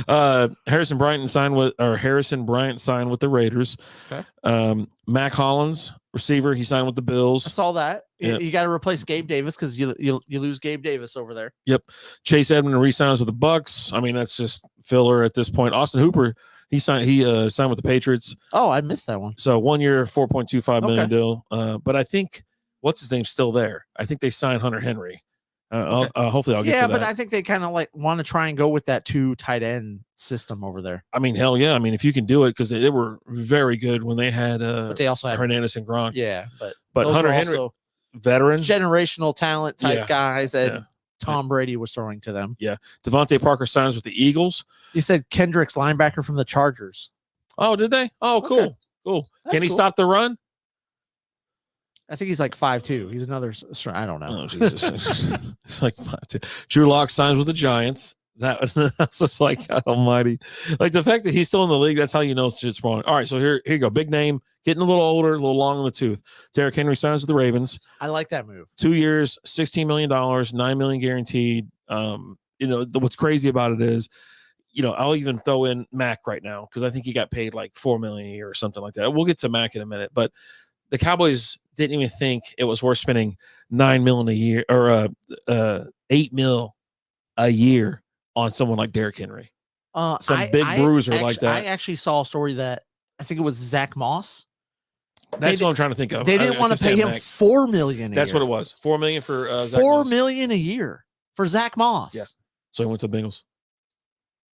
Harrison Bryant signed with the Raiders. Okay. Mac Hollins, receiver, he signed with the Bills. I saw that. Yep. You got to replace Gabe Davis because you lose Gabe Davis over there. Yep. Chase Edmonds re-signs with the Bucks. I mean, that's just filler at this point. Austin Hooper, he signed with the Patriots. Oh, I missed that one. So 1 year, $4.25 million deal. But I think what's his name's still there. I think they signed Hunter Henry. Hopefully I'll get to that. Yeah, but I think they kind of like want to try and go with that 2 tight end system over there. I mean, hell yeah. I mean, if you can do it, because they were very good when they had but they also had Hernandez and Gronk. Yeah, but Hunter Henry, veteran, generational talent type guys that Tom Brady was throwing to them. Yeah. Devontae Parker signs with the Eagles. You said Kendricks, linebacker from the Chargers. Oh, did they? Oh, cool. Okay. Cool. That's Can he cool. stop the run? I think he's like 5'2". He's another. I don't know. Oh, Jesus. It's like 5'2". Drew Lock signs with the Giants. That was just like, God almighty. Like the fact that he's still in the league, that's how you know shit's wrong. All right, so here you go. Big name, getting a little older, a little long in the tooth. Derrick Henry signs with the Ravens. I like that move. 2 years, $16 million, $9 million guaranteed. What's crazy about it is, I'll even throw in Mac right now because I think he got paid like $4 million a year or something like that. We'll get to Mac in a minute, but the Cowboys didn't even think it was worth spending $9 million a year or $8 million a year on someone like Derrick Henry. Some big bruiser like that. I actually saw a story that I think it was Zach Moss. That's what I'm trying to think of. They didn't want to pay him $4 million. That's what it was. $4 million for Zach $4 Moss. million a year for Zach Moss. Yeah. So he went to the Bengals.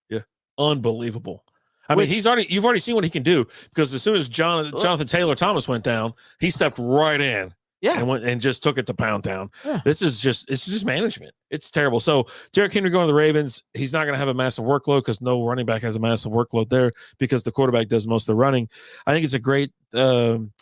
Yeah, unbelievable. I mean, you've already seen what he can do because as soon as Jonathan Taylor Thomas went down, he stepped right in. Yeah, and went and just took it to Pound Town. Yeah. It's just management. It's terrible. So Derrick Henry going to the Ravens, he's not going to have a massive workload because no running back has a massive workload there because the quarterback does most of the running. I think it's a great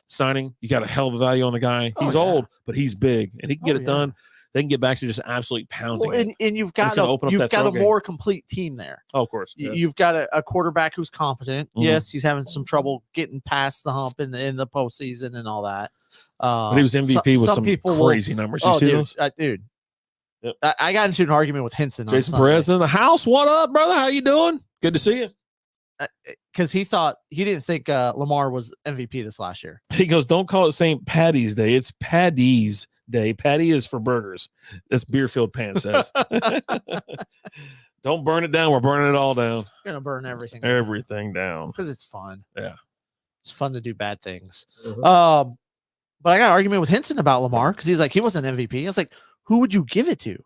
signing. You got a hell of a value on the guy. He's old, but he's big and he can get it done. They can get back to just absolutely pounding. Well, and you've got a more complete team there. Oh, of course. Yeah. You've got a quarterback who's competent. Mm-hmm. Yes, he's having some trouble getting past the hump in the postseason and all that. But he was MVP with some crazy numbers. You see those? Dude. Yep. I got into an argument with Henson. Jason Perez in the house. What up, brother? How you doing? Good to see you. Because he didn't think Lamar was MVP this last year. He goes, don't call it St. Paddy's Day. It's Paddy's Day. Patty is for burgers. That's Beerfield Pan says. Don't burn it down. We're burning it all down. We're gonna burn everything. Everything down. Because it's fun. Yeah. It's fun to do bad things. Mm-hmm. But I got an argument with Henson about Lamar because he's like, he wasn't MVP. I was like, who would you give it to?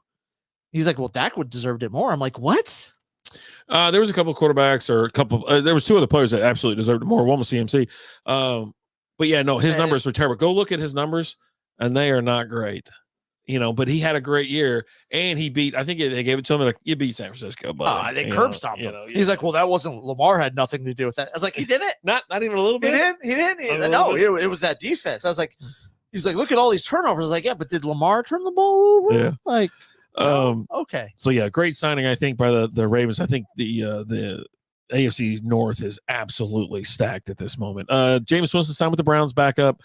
He's like, well, Dak would deserved it more. I'm like, what? There was a couple of quarterbacks or there was 2 other players that absolutely deserved it more. One was CMC. But yeah, no, his numbers were terrible. Go look at his numbers and they are not great. But he had a great year and he beat, I think they gave it to him like, you beat San Francisco, but they curb stomped him. He's like, well, that wasn't Lamar had nothing to do with that. I was like, he did it. Not even a little bit. He didn't. No, it was that defense. I was like, he's like, look at all these turnovers. I was like, yeah, but did Lamar turn the ball over? Yeah. Like, okay. So yeah, great signing, I think, by the Ravens. I think the AFC North is absolutely stacked at this moment. Jameis Winston signed with the Browns back up,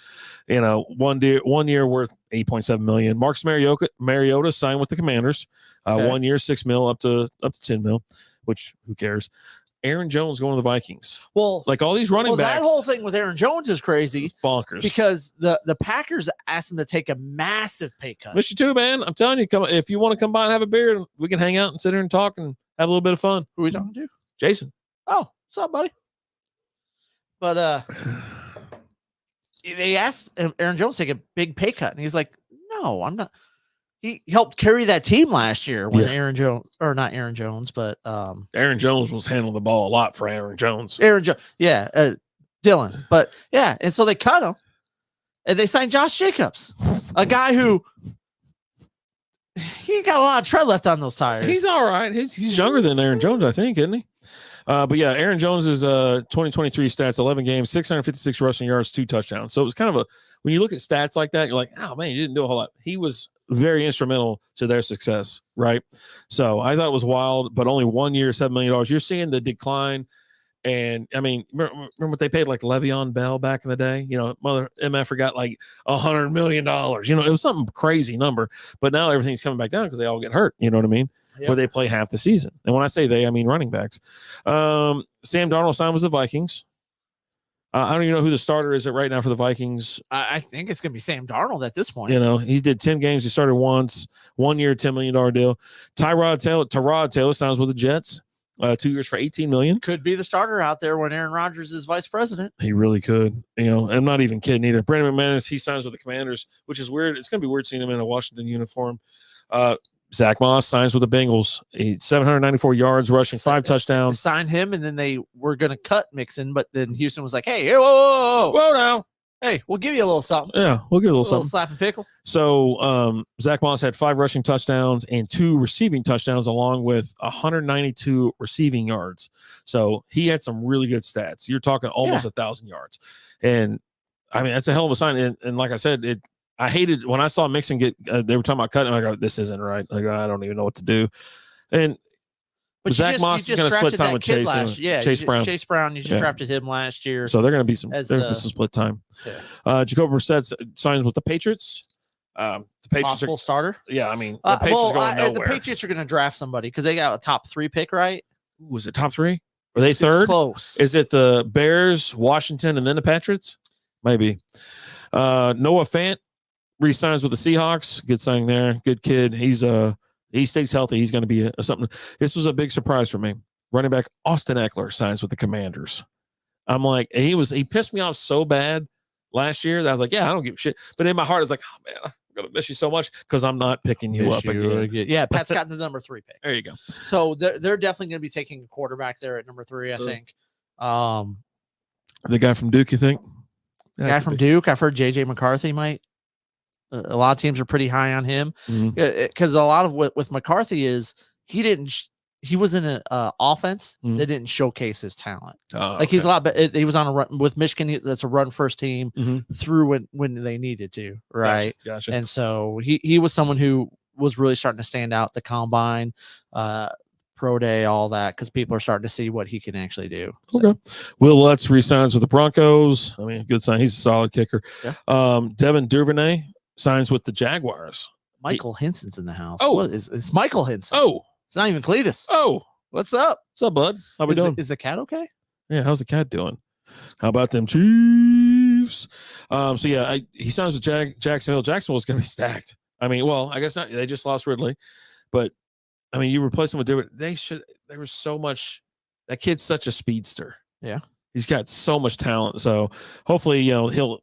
1 year worth $8.7 million. Marcus Mariota signed with the Commanders, 1 year, $6 million up to $10 million, which who cares? Aaron Jones going to the Vikings. Well, like all these running backs. That whole thing with Aaron Jones is crazy. It's bonkers. Because the Packers asked him to take a massive pay cut. Miss you too, man. I'm telling you, if you want to come by and have a beer, we can hang out and sit here and talk and have a little bit of fun. Who are we talking to? Jason. Oh, what's up, buddy? But they asked Aaron Jones to take a big pay cut, and he's like, "No, I'm not." He helped carry that team last year when Aaron Jones, or not Aaron Jones, but Aaron Jones was handling the ball a lot for Aaron Jones. Dylan, but yeah, and so they cut him, and they signed Josh Jacobs, a guy who he got a lot of tread left on those tires. He's all right. He's younger than Aaron Jones, I think, isn't he? But yeah, Aaron Jones's 2023 stats: 11 games, 656 rushing yards, 2 touchdowns. So it was kind of when you look at stats like that, you're like, oh man, he didn't do a whole lot. He was very instrumental to their success, right? So I thought it was wild, but only 1 year, $7 million. You're seeing the decline And I mean, remember what they paid like Le'Veon Bell back in the day? You know, mother MF got like $100 million. You know, it was some crazy number. But now everything's coming back down because they all get hurt. You know what I mean? Where they play half the season. And when I say they, I mean running backs. Sam Darnold signed with the Vikings. I don't even know who the starter is right now for the Vikings. I think it's going to be Sam Darnold at this point. You know, he did 10 games. He started once, 1 year, $10 million deal. Tyrod Taylor signs with the Jets, 2 years for $18 million. Could be the starter out there when Aaron Rodgers is vice president. He really could. You know, I'm not even kidding either. Brandon McManus, he signs with the Commanders, which is weird. It's going to be weird seeing him in a Washington uniform. Zach Moss signs with the Bengals. 794 yards rushing, 5 touchdowns. Signed him, and then they were going to cut Mixon, but then Houston was like, hey, whoa now. Hey, we'll give you a little something. Yeah, we'll give you a little something. Slap and pickle. So Zach Moss had 5 rushing touchdowns and 2 receiving touchdowns, along with 192 receiving yards. So he had some really good stats. You're talking almost 1,000 yards. And, I mean, that's a hell of a sign. And like I said, I hated when I saw Mixon get they were talking about cutting. I go, this isn't right. Like, I don't even know what to do. And but Zach Moss is going to split time with Chase Brown. Chase Brown, you just drafted him last year. So they're going to be some split time. Yeah. Jacoby Brissett signs with the Patriots. The Patriots possible starter. Yeah, I mean, the Patriots are going nowhere. The Patriots are going to draft somebody because they got a top 3 pick, right? Was it top 3? Are they third? Close. Is it the Bears, Washington, and then the Patriots? Maybe. Noah Fant re-signs with the Seahawks. Good signing there. Good kid. He stays healthy. He's going to be something. This was a big surprise for me. Running back Austin Eckler signs with the Commanders. I'm like, he pissed me off so bad last year that I was like, yeah, I don't give a shit. But in my heart, I was like, oh man, I'm going to miss you so much because I'm not picking you up again. Yeah, Pat's got the number 3 pick. There you go. So they're definitely going to be taking a quarterback there at number 3, I think. The guy from Duke, you think? Guy from Duke. I've heard JJ McCarthy might. A lot of teams are pretty high on him because a lot of what with McCarthy is he was in an offense that didn't showcase his talent. He's a lot, but he was on a run with Michigan. That's a run first team through when they needed to, right? Gotcha. And so he was someone who was really starting to stand out the combine, pro day, all that, because people are starting to see what he can actually do. Okay. Will Lutz resigns with the Broncos. I mean, good sign. He's a solid kicker. Yeah. Devin Duvernay signs with the Jaguars. Michael Hinson's in the house. Oh, it's Michael Hinson. Oh, it's not even Cletus. Oh, what's up? What's up, bud? How we doing? Is the cat okay? Yeah, how's the cat doing? How about them Chiefs? So yeah, he signs with Jacksonville. Jacksonville's going to be stacked. I mean, well, I guess not. They just lost Ridley, but I mean, you replace him with different. There was so much. That kid's such a speedster. Yeah, he's got so much talent. So hopefully, he'll.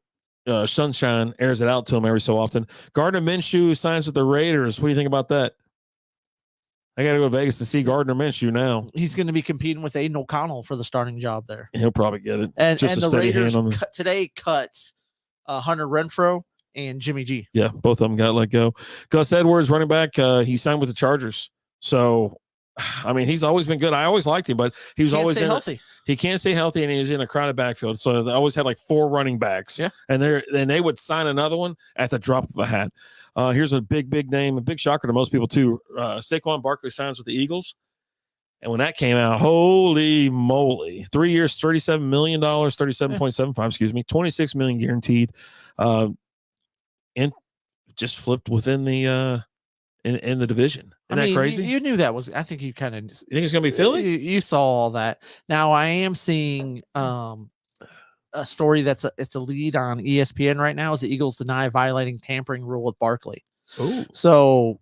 Sunshine airs it out to him every so often. Gardner Minshew signs with the Raiders. What do you think about that? I got to go to Vegas to see Gardner Minshew now. He's going to be competing with Aiden O'Connell for the starting job there. He'll probably get it. And the Raiders today cuts Hunter Renfrow and Jimmy G. Yeah, both of them got let go. Gus Edwards, running back, he signed with the Chargers. So, I mean, he's always been good. I always liked him, but he was always healthy. He can't stay healthy, and he's in a crowded backfield. So they always had like 4 running backs. Yeah, and they would sign another one at the drop of a hat. Here's a big name, a big shocker to most people too. Saquon Barkley signs with the Eagles, and when that came out, holy moly! 3 years, $37 million, 37.75, excuse me, $26 million guaranteed, and just flipped within the in the division. Isn't that crazy? You knew that was. I think you kind of. You think it's gonna be Philly? You saw all that. Now I am seeing a story it's a lead on ESPN right now. Is the Eagles deny violating tampering rule with Barkley? Oh, so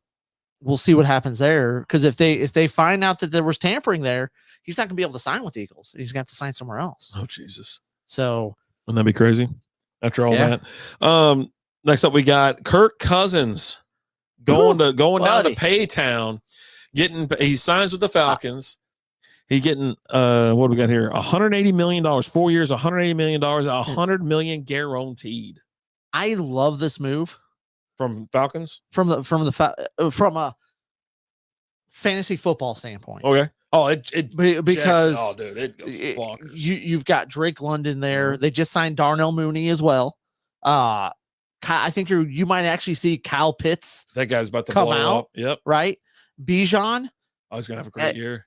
we'll see what happens there. Because if they find out that there was tampering there, he's not gonna be able to sign with the Eagles. He's got to sign somewhere else. Oh Jesus! So wouldn't that be crazy? After all that, next up we got Kirk Cousins. Going down to Paytown, he signs with the Falcons. He's getting what do we got here? $180 million, 4 years, $180 million, $100 million guaranteed. I love this move from Falcons from a fantasy football standpoint. Okay. Oh, because it goes bonkers. You've got Drake London there. They just signed Darnell Mooney as well. I think you might actually see Kyle Pitts. That guy's about to come blow out. Up. Yep. Right. Bijan. I was going to have a great year.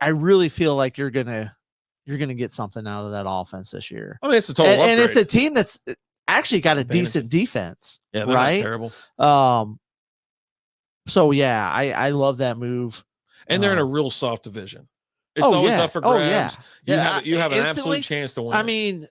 I really feel like you're going to you're going to get something out of that offense this year. I mean, it's a total and it's upgrade. a team that's actually got a decent defense. Yeah, they're right? not terrible. So yeah, I love that move. And they're in a real soft division. It's always up for grabs. You have an absolute chance to win. I mean,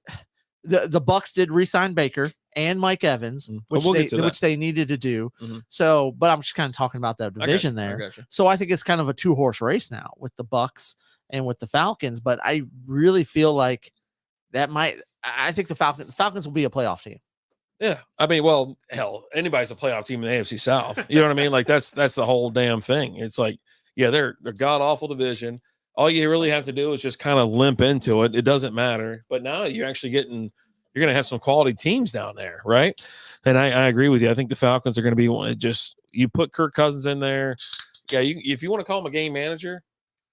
the Bucks did re-sign Baker and Mike Evans, which they needed to do. So, but I'm just kind of talking about that division there. So I think it's kind of a 2-horse race now with the Bucks and with the Falcons. But I really feel like I think the Falcons will be a playoff team. Yeah, I mean, well, hell, anybody's a playoff team in the AFC South. You know what I mean? Like that's the whole damn thing. It's like, yeah, they're god awful division. All you really have to do is just kind of limp into it. It doesn't matter. But now you're actually you're going to have some quality teams down there, right? And I agree with you. I think the Falcons are going to be one. You put Kirk Cousins in there. Yeah, if you want to call him a game manager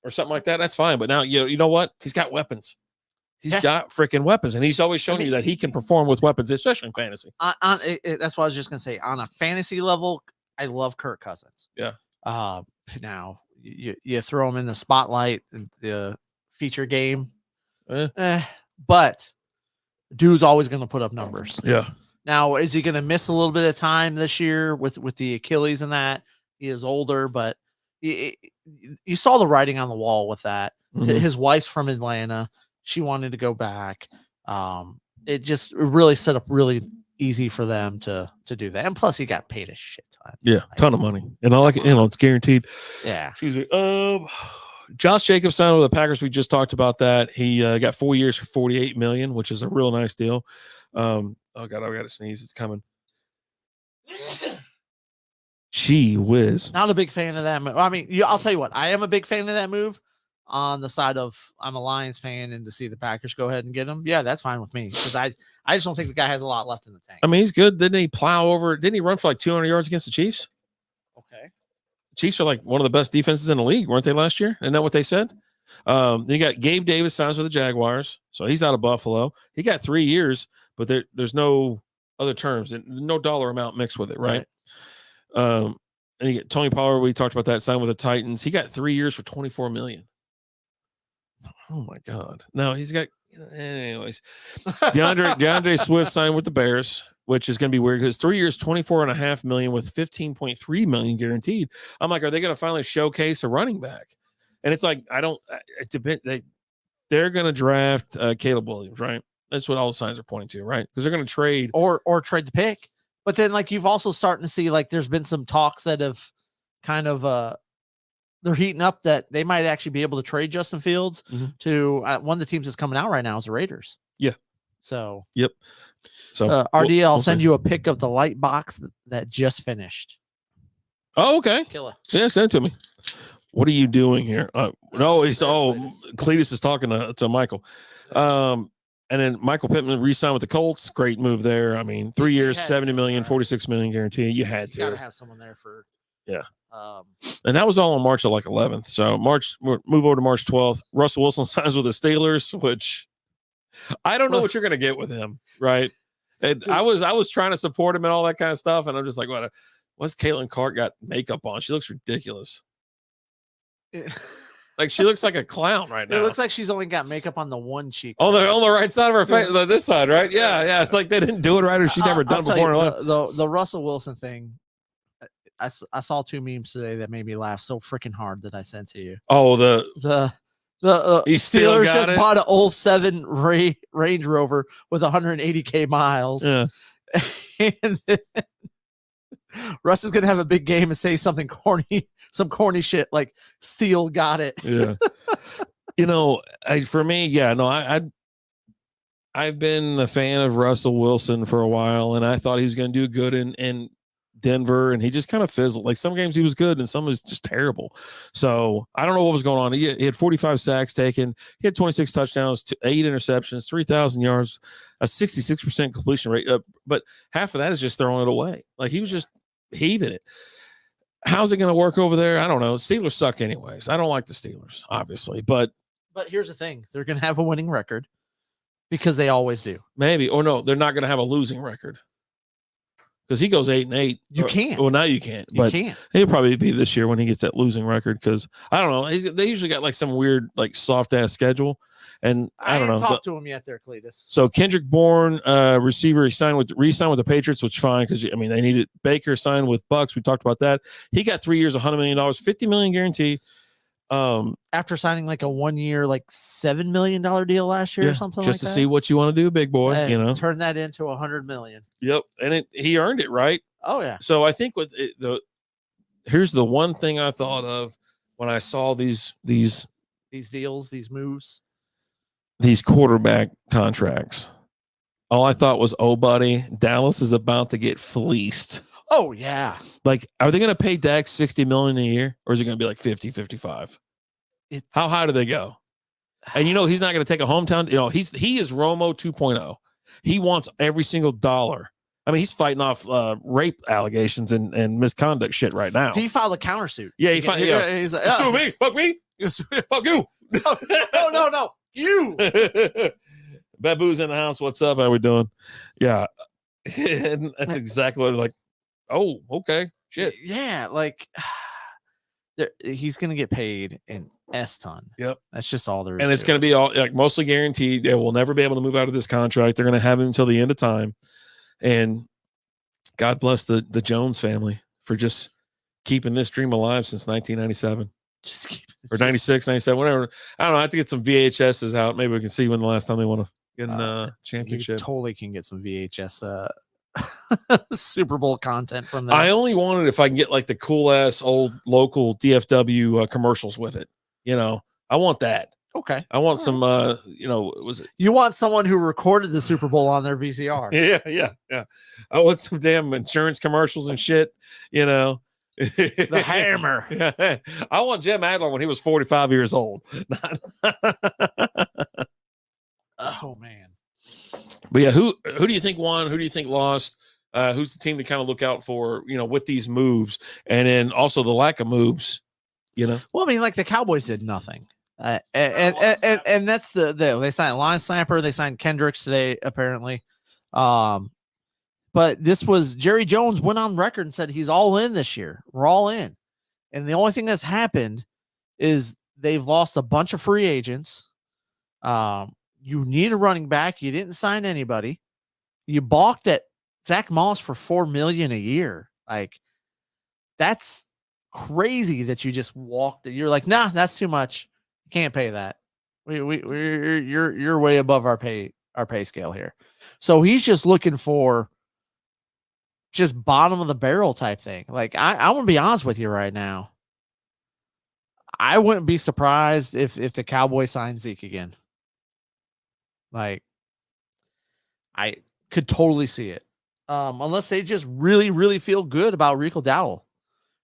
or something like that, that's fine. But now you know what? He's got weapons. He's got freaking weapons, and he's always shown you that he can perform with weapons, especially in fantasy. That's what I was just going to say. On a fantasy level, I love Kirk Cousins. Yeah. Now you throw him in the spotlight, the feature game, but dude's always going to put up numbers. Yeah. Now, is he going to miss a little bit of time this year with the Achilles and that? He is older, but you saw the writing on the wall with that. His wife's from Atlanta. She wanted to go back. It really set up really easy for them to do that. And plus he got paid a shit ton. Yeah, ton of money. And I like it, it's guaranteed. Yeah. Excuse me. Josh Jacobs signed with the Packers. We just talked about that. He got 4 years for $48 million, which is a real nice deal. Oh God, I got to sneeze. It's coming. Gee whiz. Not a big fan of that move. I mean, I'll tell you what, I am a big fan of that move. On the side of I'm a Lions fan, and to see the Packers go ahead and get him, yeah, that's fine with me because I just don't think the guy has a lot left in the tank. I mean, he's good. Didn't he plow over? Didn't he run for like 200 yards against the Chiefs? Okay, Chiefs are like one of the best defenses in the league, weren't they last year? Isn't that what they said? You got Gabe Davis signs with the Jaguars, so he's out of Buffalo. He got 3 years, but there's no other terms and no dollar amount mixed with it, right? And you get Tony Pollard. We talked about that, signed with the Titans. He got 3 years for $24 million. Oh my God! No, he's got. Anyways, DeAndre Swift signed with the Bears, which is going to be weird because 3 years, $24.5 million with $15.3 million guaranteed. I'm like, are they going to finally showcase a running back? And it's like, it depends. They're going to draft Caleb Williams, right? That's what all the signs are pointing to, right? Because they're going to trade or trade the pick. But then, like, you've also starting to see, like, there's been some talks that have kind of they're heating up that they might actually be able to trade Justin Fields to one of the teams that's coming out right now is the Raiders. Yeah. So. Yep. So RD, I'll send you a pic of the light box that just finished. Oh, okay. Killer. Yeah, send it to me. What are you doing here? Cletus is talking to Michael. And then Michael Pittman re-signed with the Colts. Great move there. I mean, 3 years, $70 million, $46 million guarantee. You had to. You got to have someone there for. Yeah. And that was all on March 11th. So move over to March 12th. Russell Wilson signs with the Steelers, which I don't know what you're going to get with him, right? And I was trying to support him and all that kind of stuff, and I'm just like, what's Caitlin Clark got makeup on? She looks ridiculous. Like she looks like a clown right now. It looks like she's only got makeup on the one cheek. On the right side of her face, this side, right? Yeah. Like they didn't do it right, or she'd never done before in her life. The Russell Wilson thing. I saw 2 memes today that made me laugh so freaking hard that I sent to you. Oh, the Steelers just bought an 07 Range Rover with 180K miles. Yeah. And then Russ is gonna have a big game and say something corny, some corny shit like Steele got it. Yeah. For me, I've been a fan of Russell Wilson for a while, and I thought he was going to do good in Denver, and he just kind of fizzled. Like some games he was good and some was just terrible. So I don't know what was going on. He had 45 sacks taken. He had 26 touchdowns, 8 interceptions, 3,000 yards, a 66% completion rate. But half of that is just throwing it away. Like he was just heaving it. How's it going to work over there? I don't know. Steelers suck anyways. I don't like the Steelers, obviously. But here's the thing. They're going to have a winning record because they always do. Maybe. Or no, they're not going to have a losing record. because he goes 8-8. You can't. Well, now you can't. You But can't. he'll probably be this year when he gets that losing record, because I don't know. They usually got like some weird, like soft ass schedule, and I don't know. haven't talked to him yet, there, Cletus. So Kendrick Bourne, receiver, re-signed with the Patriots, which is fine, because I mean they needed. Baker signed with Bucks. We talked about that. He got 3 years, $100 million, $50 million guarantee. After signing like a 1 year, like $7 million deal last year or something, just like to see what you want to do, big boy. and turn that into $100 million. Yep, and he earned it, right? Oh yeah. So I think with here's the one thing I thought of when I saw these deals, these moves, these quarterback contracts. All I thought was, oh, buddy, Dallas is about to get fleeced. Oh yeah. Like, are they going to pay Dak $60 million a year, or is it going to be like 50, 55? How high do they go? And he's not going to take a hometown. He is Romo 2.0. He wants every single dollar. I mean, he's fighting off rape allegations and misconduct shit right now. He filed a countersuit. Yeah, he filed. Yeah. He's like, sue me. Fuck me. Fuck you. No. You. Babu's in the house. What's up? How we doing? Yeah. And that's exactly what like. Oh, okay. Shit. Yeah, like he's gonna get paid an S ton. Yep. That's just all there is. And it's gonna be all like mostly guaranteed. They will never be able to move out of this contract. They're gonna have him until the end of time. And God bless the Jones family for just keeping this dream alive since 1997. Or 96, 97, whatever. I don't know. I have to get some VHSs out. Maybe we can see when the last time they won a championship. You totally can get some VHS Super Bowl content from that. I only want it if I can get like the cool ass old local DFW commercials with it. I want that. Okay. I want some, was it? You want someone who recorded the Super Bowl on their VCR. Yeah. I want some damn insurance commercials and shit, The hammer. Yeah. I want Jim Adler when he was 45 years old. Oh, man. But yeah, who do you think won? Who do you think lost? Who's the team to kind of look out for, with these moves? And then also the lack of moves, Well, I mean, like the Cowboys did nothing. And that's they signed line snapper. They signed Kendricks today, apparently. But this was Jerry Jones went on record and said he's all in this year. We're all in. And the only thing that's happened is they've lost a bunch of free agents. You need a running back. You didn't sign anybody. You balked at Zach Moss for $4 million a year. Like, that's crazy that you just walked. You're like, nah, that's too much. Can't pay that. You're way above our pay scale here. So he's just looking for just bottom of the barrel type thing. Like, I want to be honest with you right now. I wouldn't be surprised if the Cowboys sign Zeke again. Like, I could totally see it. Unless they just really, really feel good about Rico Dowdle,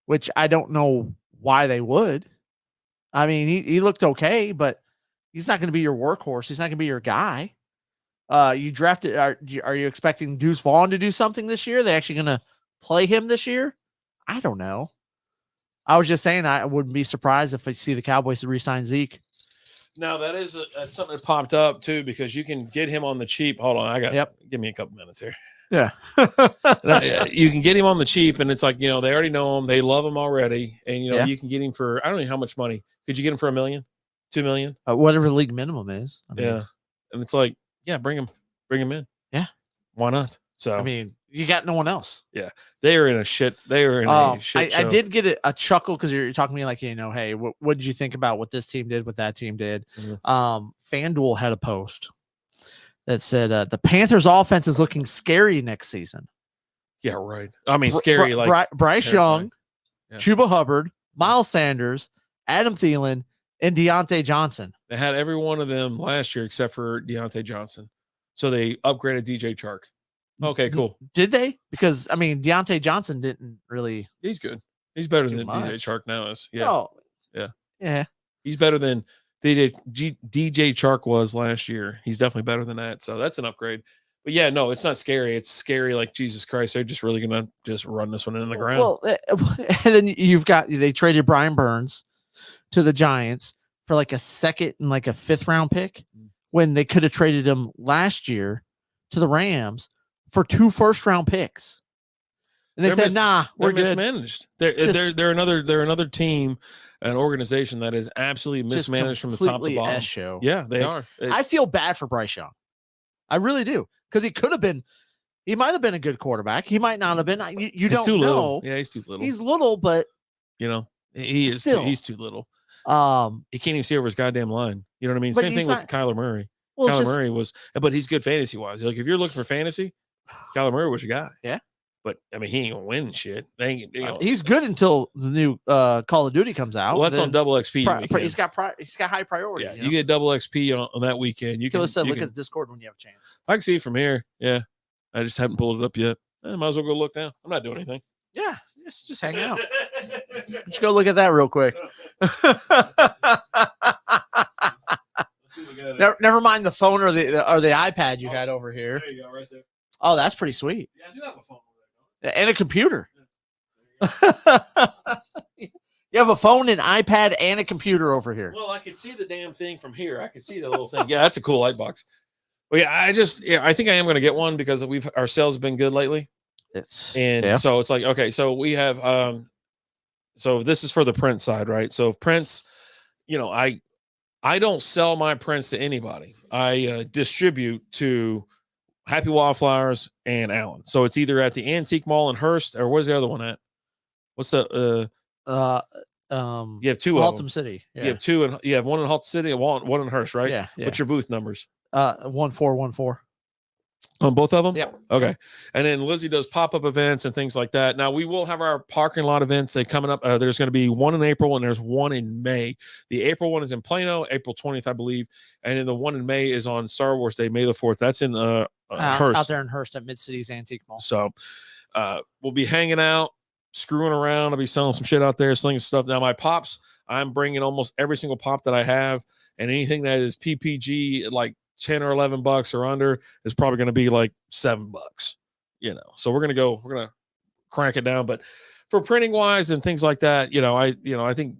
which I don't know why they would. I mean, he looked okay, but he's not going to be your workhorse. He's not going to be your guy. You drafted. Are you expecting Deuce Vaughn to do something this year? Are they actually going to play him this year? I don't know. I was just saying I wouldn't be surprised if I see the Cowboys re-sign Zeke. Now that's something that popped up too, because you can get him on the cheap. Hold on, give me a couple minutes here. Yeah. You can get him on the cheap, and it's like, they already know him. They love him already. And, you can get him for, I don't know how much money. Could you get him for $1 million, $2 million? Whatever the league minimum is. I mean, and it's like, bring him in. Yeah. Why not? So, I mean, you got no one else. Yeah. They are in a shit show. I did get a chuckle because you're talking to me like, hey, what did you think about what this team did, what that team did? Mm-hmm. FanDuel had a post that said the Panthers offense is looking scary next season. Yeah, right. I mean, scary. Bryce terrifying. Young, Chuba Hubbard, Miles Sanders, Adam Thielen, and Deontay Johnson. They had every one of them last year except for Deontay Johnson. So they upgraded DJ Chark. Okay, cool. Did they? Because, I mean, Deontay Johnson didn't really. He's good. He's better than DJ Chark now is. Yeah. Oh. Yeah. Yeah. He's better than DJ Chark was last year. He's definitely better than that. So that's an upgrade. But yeah, no, it's not scary. It's scary like, Jesus Christ, they're just really going to just run this one in the ground. Well, and then they traded Brian Burns to the Giants for like a second and like a 5th round pick when they could have traded him last year to the Rams for 2 first round picks. And they said, "Nah, we're good." Mismanaged. They're another team, an organization that is absolutely mismanaged from the top to bottom. Show. Yeah, they are. I feel bad for Bryce Young. I really do, because he could have been. He might have been a good quarterback. He might not have been. You don't know. Little. Yeah, he's too little. He's little, but he's too little. He can't even see over his goddamn line. You know what I mean? Same thing with Kyler Murray. Well, Kyler Murray but he's good fantasy wise. Like if you're looking for fantasy, Kyler Murray was your guy. Yeah. But I mean, he ain't gonna win shit. He's good until the new Call of Duty comes out. Well, that's on double XP. He's got high priority. Yeah, you get double XP on that weekend. You can look at the Discord when you have a chance. I can see it from here. Yeah, I just haven't pulled it up yet. I might as well go look now. I'm not doing anything. Yeah, just hang out. Let's go look at that real quick. Never mind the phone or the iPad you had over here. There you go, right there. Oh, that's pretty sweet. Yeah, I do have a phone. And a computer. You have a phone, an iPad, and a computer over here. Well, I could see the damn thing from here. I could see the little thing. Yeah, that's a cool light box. Well, yeah, I think I am going to get one because our sales have been good lately. So it's like, okay, so we have so this is for the print side, right? So prints, I don't sell my prints to anybody. I distribute to Happy Wildflowers and Allen. So it's either at the Antique Mall in Hearst, or where's the other one at? What's the you have two of Haltom City. Yeah. You have two, and you have one in Haltom City and one in Hearst, right? Yeah. What's your booth numbers? 1414. On both of them? Yep. Okay. And then Lizzie does pop-up events and things like that. Now we will have our parking lot events. They coming up. There's going to be one in April and there's one in May. The April one is in Plano, April 20th, I believe. And then the one in May is on Star Wars Day, May the 4th. That's in Hearst. Out there in Hearst at Mid-Cities Antique Mall. So we'll be hanging out, screwing around. I'll be selling some shit out there, slinging stuff. Now my pops, I'm bringing almost every single pop that I have, and anything that is PPG, like 10 or 11 bucks or under, is probably going to be like $7, so we're going to crank it down. But for printing wise and things like that, I think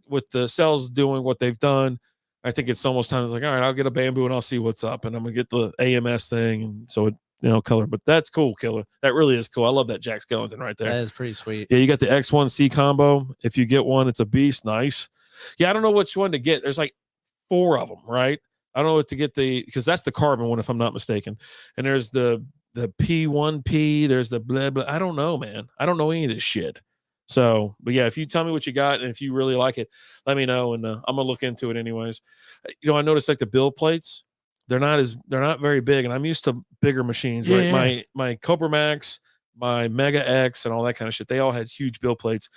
with the cells doing what they've done, I think it's almost time to like, all right, I'll get a bamboo and I'll see what's up, and I'm going to get the AMS thing. And so it, color, but that's cool, Killer. That really is cool. I love that Jack Skellington right there. That is pretty sweet. Yeah. You got the X1C combo. If you get one, it's a beast. Nice. Yeah. I don't know which one to get. There's like 4 of them, right? I don't know what to get because that's the carbon one, if I'm not mistaken. And there's the P1P, there's the blah, blah. I don't know, man. I don't know any of this shit. So, but yeah, if you tell me what you got and if you really like it, let me know. And I'm going to look into it anyways. I noticed like the bill plates, they're not very big. And I'm used to bigger machines, right? Yeah. My Cobra Max, my Mega X and all that kind of shit. They all had huge bill plates.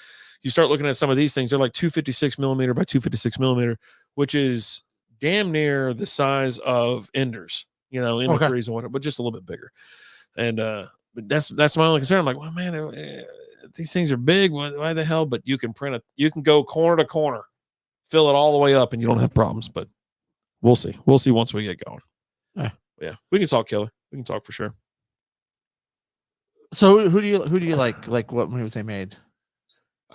You start looking at some of these things, they're like 256 millimeter by 256 millimeter, which is damn near the size of Enders, Ender 3s and whatever, but just a little bit bigger. And but that's my only concern. I'm like, well, man, these things are big. Why the hell? But you can print it. You can go corner to corner, fill it all the way up, and you don't have problems. But we'll see. We'll see once we get going. Yeah, we can talk, Killer. We can talk for sure. So who do you like? Like what moves they made?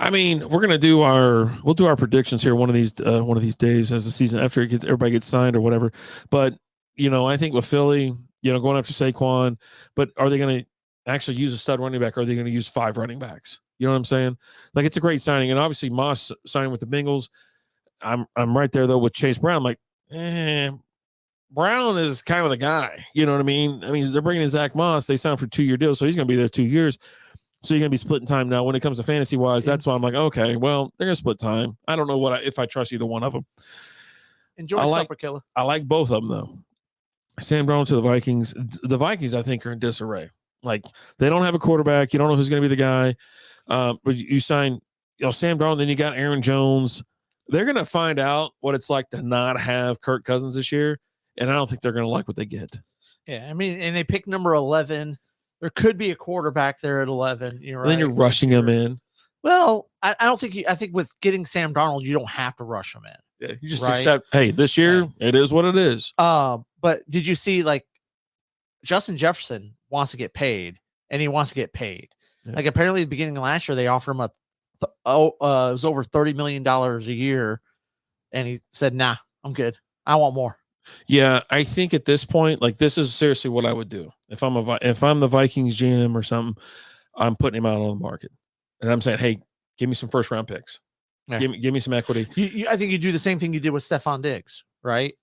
I mean, we'll do our predictions here one of these days as the season after everybody gets signed or whatever. But I think with Philly, going after Saquon, but are they going to actually use a stud running back? Or are they going to use 5 running backs? You know what I'm saying? Like, it's a great signing, and obviously Moss signed with the Bengals. I'm right there though with Chase Brown. I'm like, Brown is kind of the guy. You know what I mean? They're bringing in Zach Moss. They signed for a 2-year deal, so he's going to be there 2 years. So you're going to be splitting time now. When it comes to fantasy wise, that's why I'm like, okay, well, they're going to split time. I don't know if I trust either one of them. Enjoy supper, Killer. I like both of them though. Sam Darnold to the Vikings. The Vikings, I think, are in disarray. Like, they don't have a quarterback. You don't know who's going to be the guy. But you sign, Sam Darnold, then you got Aaron Jones. They're going to find out what it's like to not have Kirk Cousins this year, and I don't think they're going to like what they get. Yeah, and they pick number 11. There could be a quarterback there at 11. You're right. Then you're rushing him in. Well, I don't think I think with getting Sam Darnold, you don't have to rush him in. Yeah, you just accept, hey, this year it is what it is. But did you see, like, Justin Jefferson wants to get paid, and he wants to get paid. Yeah. Like, apparently at the beginning of last year, they offered him it was over $30 million a year, and he said, nah, I'm good. I want more. Yeah, I think at this point, like, this is seriously what I would do if I'm the Vikings GM or something. I'm putting him out on the market, and I'm saying, hey, give me some first round picks. Yeah. Give me some equity. I think you do the same thing you did with Stephon Diggs, right?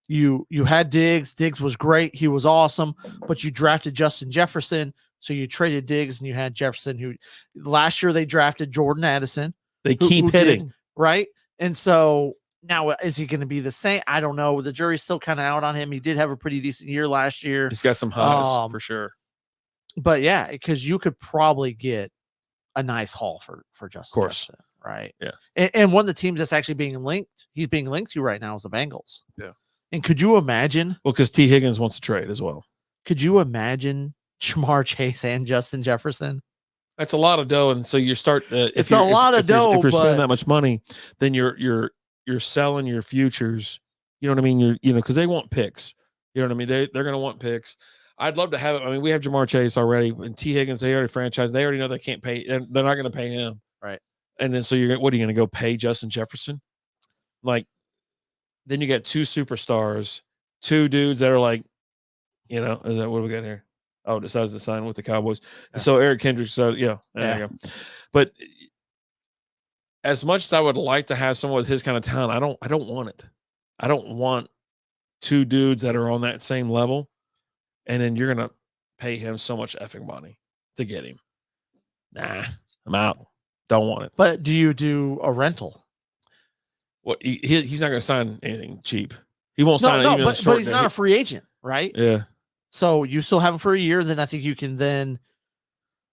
You had Diggs. Diggs was great. He was awesome, but you drafted Justin Jefferson. So you traded Diggs and you had Jefferson, who last year they drafted Jordan Addison. They keep hitting. Right. And so now is he going to be the same? I don't know. The jury's still kind of out on him. He did have a pretty decent year last year. He's got some highs for sure. But yeah, because you could probably get a nice haul for Justin Jefferson. Right. Yeah. And one of the teams that's actually he's being linked to right now is the Bengals. Yeah. And could you imagine? Well, because T. Higgins wants to trade as well. Could you imagine Jamar Chase and Justin Jefferson? That's a lot of dough, and so you start. It's a lot of dough. If you're spending that much money, then you're selling your futures. You know what I mean? Because they want picks. You know what I mean? They're going to want picks. I'd love to have it. I mean, we have Jamar Chase already, and T. Higgins. They already franchised. They already know they can't pay. They're not going to pay him, right? And then so what are you going to go pay Justin Jefferson? Like, then you got 2 superstars, 2 dudes that are like, is that what we got here? Oh, decides to sign with the Cowboys. Yeah. So Eric Kendricks. So there you go. But as much as I would like to have someone with his kind of talent, I don't want it. I don't want 2 dudes that are on that same level, and then you're gonna pay him so much effing money to get him. Nah, I'm out. Don't want it. But do you do a rental? What he's not going to sign anything cheap. He won't sign anything. But he's not a free agent, right? Yeah. So you still have him for a year. Then I think you can then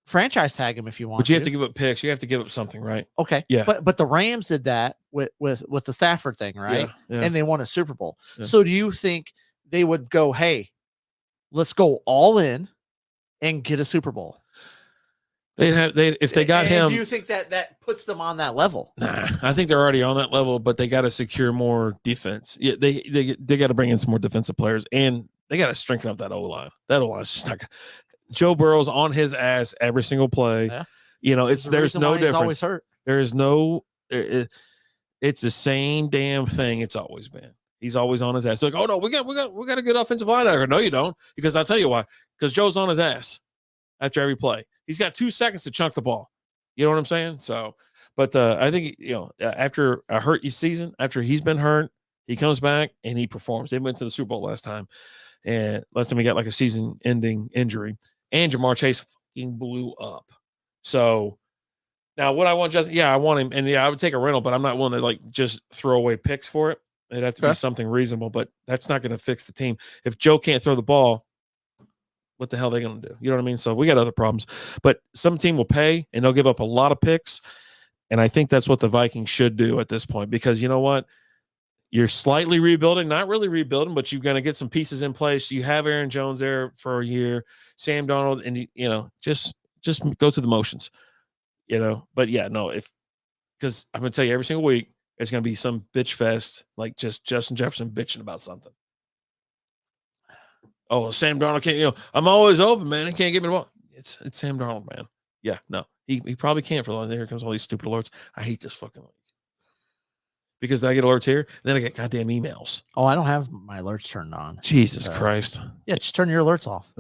franchise tag him if you want. But you have to give up picks. You have to give up something, right? Okay. Yeah. But the Rams did that with the Stafford thing, right? Yeah. And they won a Super Bowl. Yeah. So do you think they would go, hey, let's go all in and get a Super Bowl? If they got him. Do you think that puts them on that level? Nah, I think they're already on that level, but they got to secure more defense. Yeah, they got to bring in some more defensive players, and they got to strengthen up that O line. That O line is just not. Joe Burrow's on his ass every single play. Yeah. There's no difference. He's always hurt. There's no. It's the same damn thing. It's always been. He's always on his ass. Like, oh no, we got a good offensive line. No, you don't, because I'll tell you why. Because Joe's on his ass after every play. He's got 2 seconds to chunk the ball. You know what I'm saying? So, but I think, after a hurt season, after he's been hurt, he comes back and he performs. They went to the Super Bowl last time. And last time he got like a season-ending injury. And Jamar Chase fucking blew up. So, now what I want, I want him. And I would take a rental, but I'm not willing to like just throw away picks for it. It'd have to be something reasonable, but that's not going to fix the team. If Joe can't throw the ball, what the hell are they going to do? You know what I mean? So we got other problems, but some team will pay and they'll give up a lot of picks. And I think that's what the Vikings should do at this point, because you know what? You're slightly rebuilding, not really rebuilding, but you're going to get some pieces in place. You have Aaron Jones there for a year, Sam Darnold, and just go through the motions, but because I'm going to tell you every single week, it's going to be some bitch fest, like just Justin Jefferson bitching about something. Oh, Sam Darnold can't, I'm always open, man. He can't get me the ball. It's Sam Darnold, man. Yeah, no, he probably can't for long. Here comes all these stupid alerts. I hate this fucking league. Because I get alerts here, and then I get goddamn emails. Oh, I don't have my alerts turned on. Jesus Christ. Yeah, just turn your alerts off.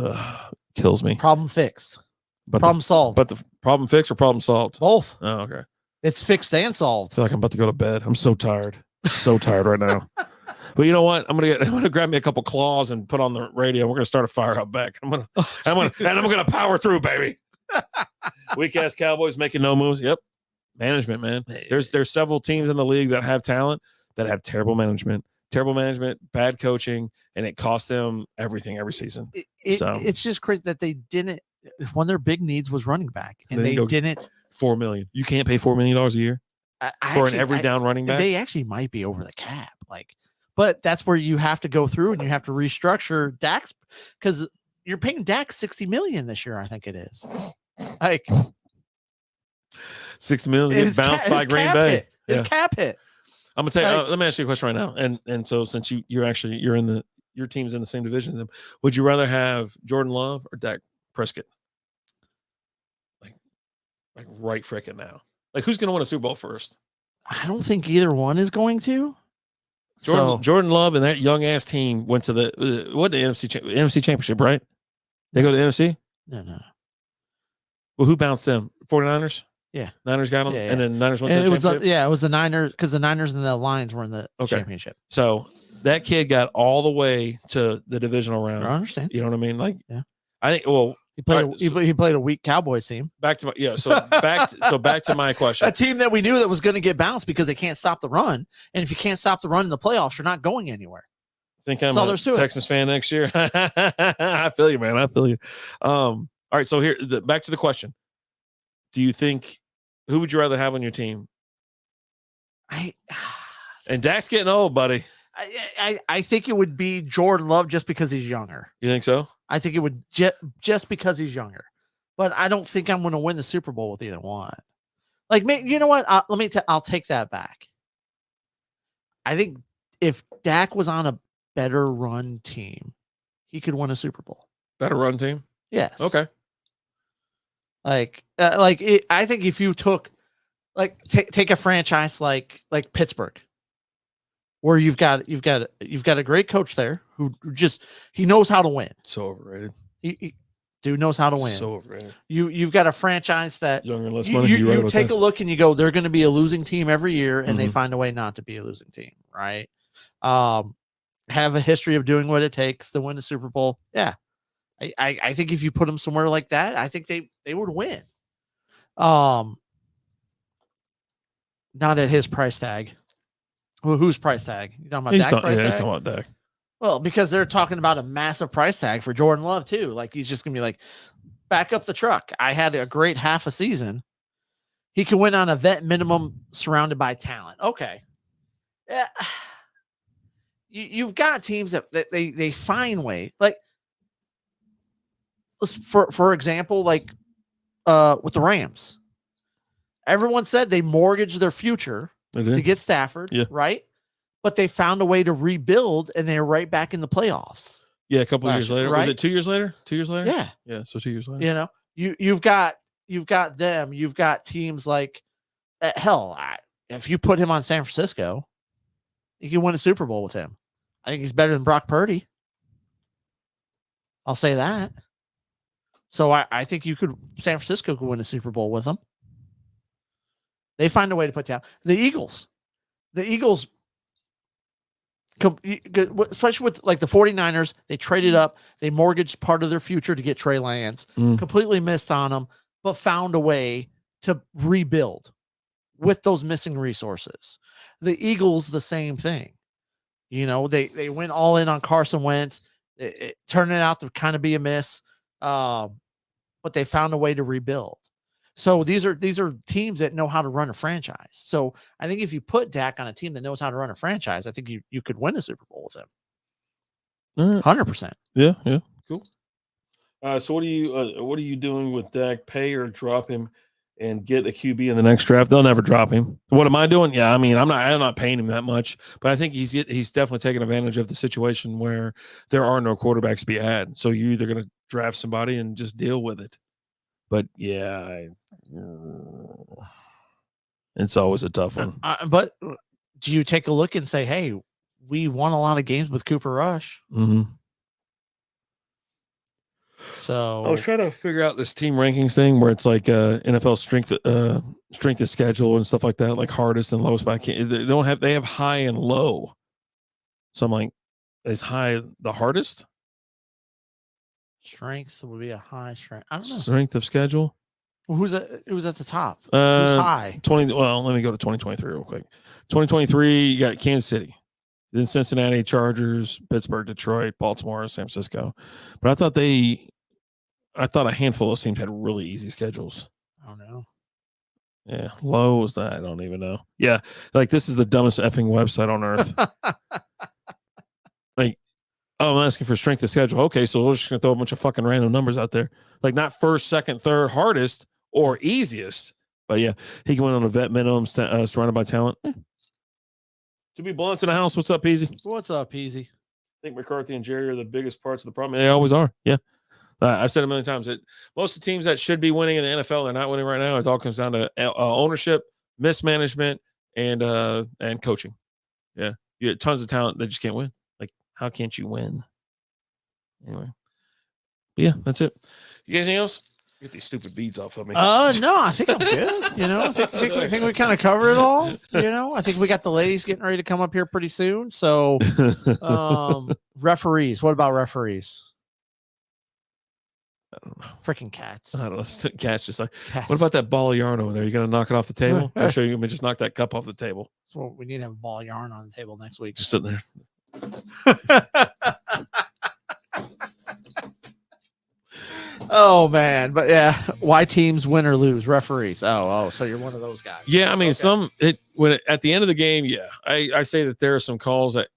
Kills me. Problem fixed. But problem solved. But the problem fixed or problem solved? Both. Oh, okay. It's fixed and solved. I feel like I'm about to go to bed. I'm so tired. So tired right now. But you know what? I'm gonna grab me a couple claws and put on the radio. We're gonna start a fire out back. I'm gonna power through, baby. Weak ass Cowboys making no moves. Yep. Management, man. There's several teams in the league that have talent that have terrible management, bad coaching, and it costs them everything every season. It's just crazy that they didn't. One of their big needs was running back, and they didn't. $4 million. You can't pay $4 million a year for an every down running back. They actually might be over the cap, but that's where you have to go through and you have to restructure Dak's, because you're paying Dak $60 million this year. I think it is like $6 million get bounced by Green Bay. His cap hit. I'm gonna tell you. Let me ask you a question right now. And so since your team's in the same division, would you rather have Jordan Love or Dak Prescott? Like right frickin' now. Like, who's gonna win a Super Bowl first? I don't think either one is going to. Jordan Love and that young ass team went to the NFC Championship, right? They go to the NFC? No. Well, who bounced them? 49ers? Yeah. Niners got them, Yeah, yeah. and then Niners went And to it the was the, championship? it was the Niners, because the Niners and the Lions were in the championship. So that kid got all the way to the divisional round. I understand. You know what I mean? Like, yeah. I think, well, he played he played a weak Cowboys team. Back to my back to my question. A team that we knew that was going to get bounced because they can't stop the run. And if you can't stop the run in the playoffs, you're not going anywhere. Think I'm a Texans fan next year. I feel you, man. I feel you. All right, so here, back to the question. Do you think, who would you rather have on your team? And Dak's getting old, buddy. I think it would be Jordan Love just because he's younger. You think so? I think it would just because he's younger. But I don't think I'm going to win the Super Bowl with either one. Like, you know what? I'll take that back. I think if Dak was on a better run team, he could win a Super Bowl. Better run team? Yes. Okay. I think if you took, take a franchise like Pittsburgh, where you've got a great coach there who just, he knows how to win. So overrated. He dude knows how to win. So overrated. You've got a franchise that younger and less money. You take a look and you go, they're going to be a losing team every year, and Mm-hmm. they find a way not to be a losing team, right? Have a history of doing what it takes to win a Super Bowl. Yeah. I think if you put them somewhere like that, I think they would win. Not at his price tag. Well, whose price tag? You talking about Dak price tag? He's talking about Dak. Well, because they're talking about a massive price tag for Jordan Love too. Like, he's just gonna be like, back up the truck. I had a great half a season. He can win on a vet minimum surrounded by talent. Okay. Yeah. You've got teams that they find way. Like, for example, like with the Rams. Everyone said they mortgaged their future to get Stafford, right? But they found a way to rebuild, and they're right back in the playoffs. Yeah, a couple of years later. Right? Was it 2 years later? 2 years later? Yeah. Yeah, so 2 years later. You know, you've got them. You've got teams like, if you put him on San Francisco, you can win a Super Bowl with him. I think he's better than Brock Purdy. I'll say that. So I think San Francisco could win a Super Bowl with him. They find a way to put down the Eagles, especially with like the 49ers, they traded up, they mortgaged part of their future to get Trey Lance, completely missed on them, but found a way to rebuild with those missing resources. The Eagles, the same thing. You know, they went all in on Carson Wentz. It turned out to kind of be a miss, but they found a way to rebuild. So these are teams that know how to run a franchise. So I think if you put Dak on a team that knows how to run a franchise, I think you could win a Super Bowl with him. 100%. Yeah, cool. So what are you doing with Dak? Pay or drop him and get a QB in the next draft? They'll never drop him. What am I doing? Yeah, I mean, I'm not paying him that much, but I think he's definitely taking advantage of the situation where there are no quarterbacks to be had. So you're either going to draft somebody and just deal with it. But yeah, it's always a tough one. But do you take a look and say, hey, we won a lot of games with Cooper Rush? Mm-hmm. So I was trying to figure out this team rankings thing where it's like NFL strength of schedule and stuff like that, like hardest and lowest. But I can't. They have high and low. So I'm like, is high the hardest? Strength would be a high strength. I don't know. Strength of schedule. Who's at the top? Who's high? 20. Well, let me go to 2023 real quick. 2023, you got Kansas City, then Cincinnati, Chargers, Pittsburgh, Detroit, Baltimore, San Francisco. But I thought a handful of those teams had really easy schedules. I don't know. Yeah, low was that? I don't even know. Yeah, like this is the dumbest effing website on earth. Like, oh, I'm asking for strength of schedule. Okay, so we're just gonna throw a bunch of fucking random numbers out there. Like not first, second, third, hardest or easiest. But yeah, he can win on a vet minimum, surrounded by talent. To be blunt in the house, what's up, Easy? What's up, Easy? I think McCarthy and Jerry are the biggest parts of the problem. They always are. Yeah. I've said a million times that most of the teams that should be winning in the NFL, they're not winning right now. It all comes down to ownership, mismanagement, and coaching. Yeah. You have tons of talent that just can't win. Like, how can't you win? Anyway. But yeah, that's it. You got anything else? Get these stupid beads off of me. No, I think I'm good. You know, I think we kind of covered it all. You know, I think we got the ladies getting ready to come up here pretty soon. So, referees. What about referees? I don't know. Freaking cats. I don't know. Cats just like. Cats. What about that ball of yarn over there? You gonna knock it off the table? I'll show you. Let me just knock that cup off the table. So we need to have a ball of yarn on the table next week. Just sitting there. Oh man, but yeah, why teams win or lose? Referees. Oh, so you're one of those guys. Yeah, I mean, at the end of the game, yeah, I say that there are some calls that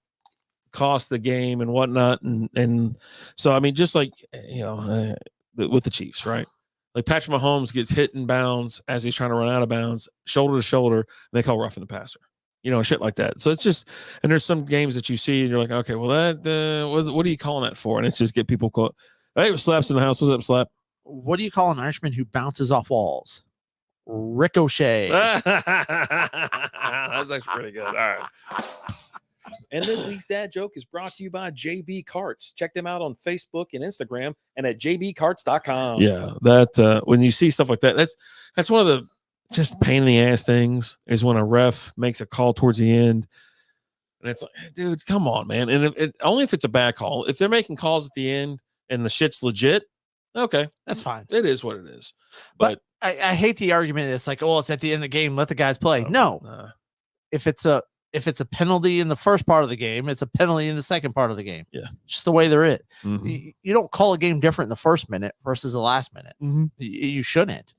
cost the game and whatnot, and so I mean, just like with the Chiefs, right? Like Patrick Mahomes gets hit in bounds as he's trying to run out of bounds, shoulder to shoulder, and they call roughing the passer. Shit like that. So it's just, and there's some games that you see and you're like, okay, well that what are you calling that for? And it's just get people caught. Hey, slaps in the house. What's up, slap? What do you call an Irishman who bounces off walls? Ricochet. That's actually pretty good. All right. And this week's dad joke is brought to you by JB Carts. Check them out on Facebook and Instagram and at jbcarts.com. Yeah, that when you see stuff like that, that's one of the just pain in the ass things is when a ref makes a call towards the end. And it's like, dude, come on, man. And only if it's a bad call. If they're making calls at the end and the shit's legit, okay, that's fine. It is what it is. But I hate the argument. It's like, oh, it's at the end of the game. Let the guys play. No. If it's a penalty in the first part of the game, it's a penalty in the second part of the game. Yeah. Just the way they're it. Mm-hmm. You don't call a game different in the first minute versus the last minute. Mm-hmm. You shouldn't.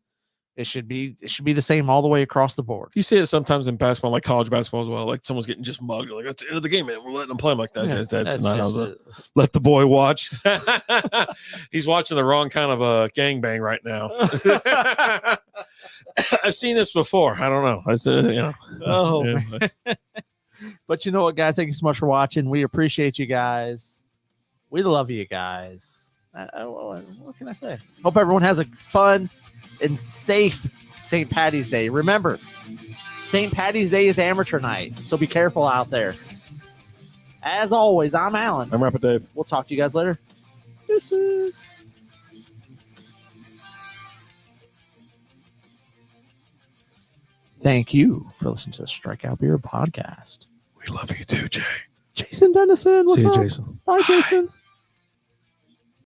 It should be the same all the way across the board. You see it sometimes in basketball, like college basketball as well. Like someone's getting just mugged. You're like, that's the end of the game, man. We're letting them play. I'm like, that's not how let the boy watch. He's watching the wrong kind of a gangbang right now. I've seen this before. I don't know. Oh, man. But you know what, guys? Thank you so much for watching. We appreciate you guys. We love you guys. What can I say? Hope everyone has a fun and safe St. Paddy's Day. Remember, St. Paddy's Day is amateur night, so be careful out there. As always, I'm Alan. I'm Rapid Dave. We'll talk to you guys later. Deuces. Thank you for listening to the Strikeout Beer podcast. We love you too, Jay. Jason Dennison. What's See you, up? Jason. Bye, Jason.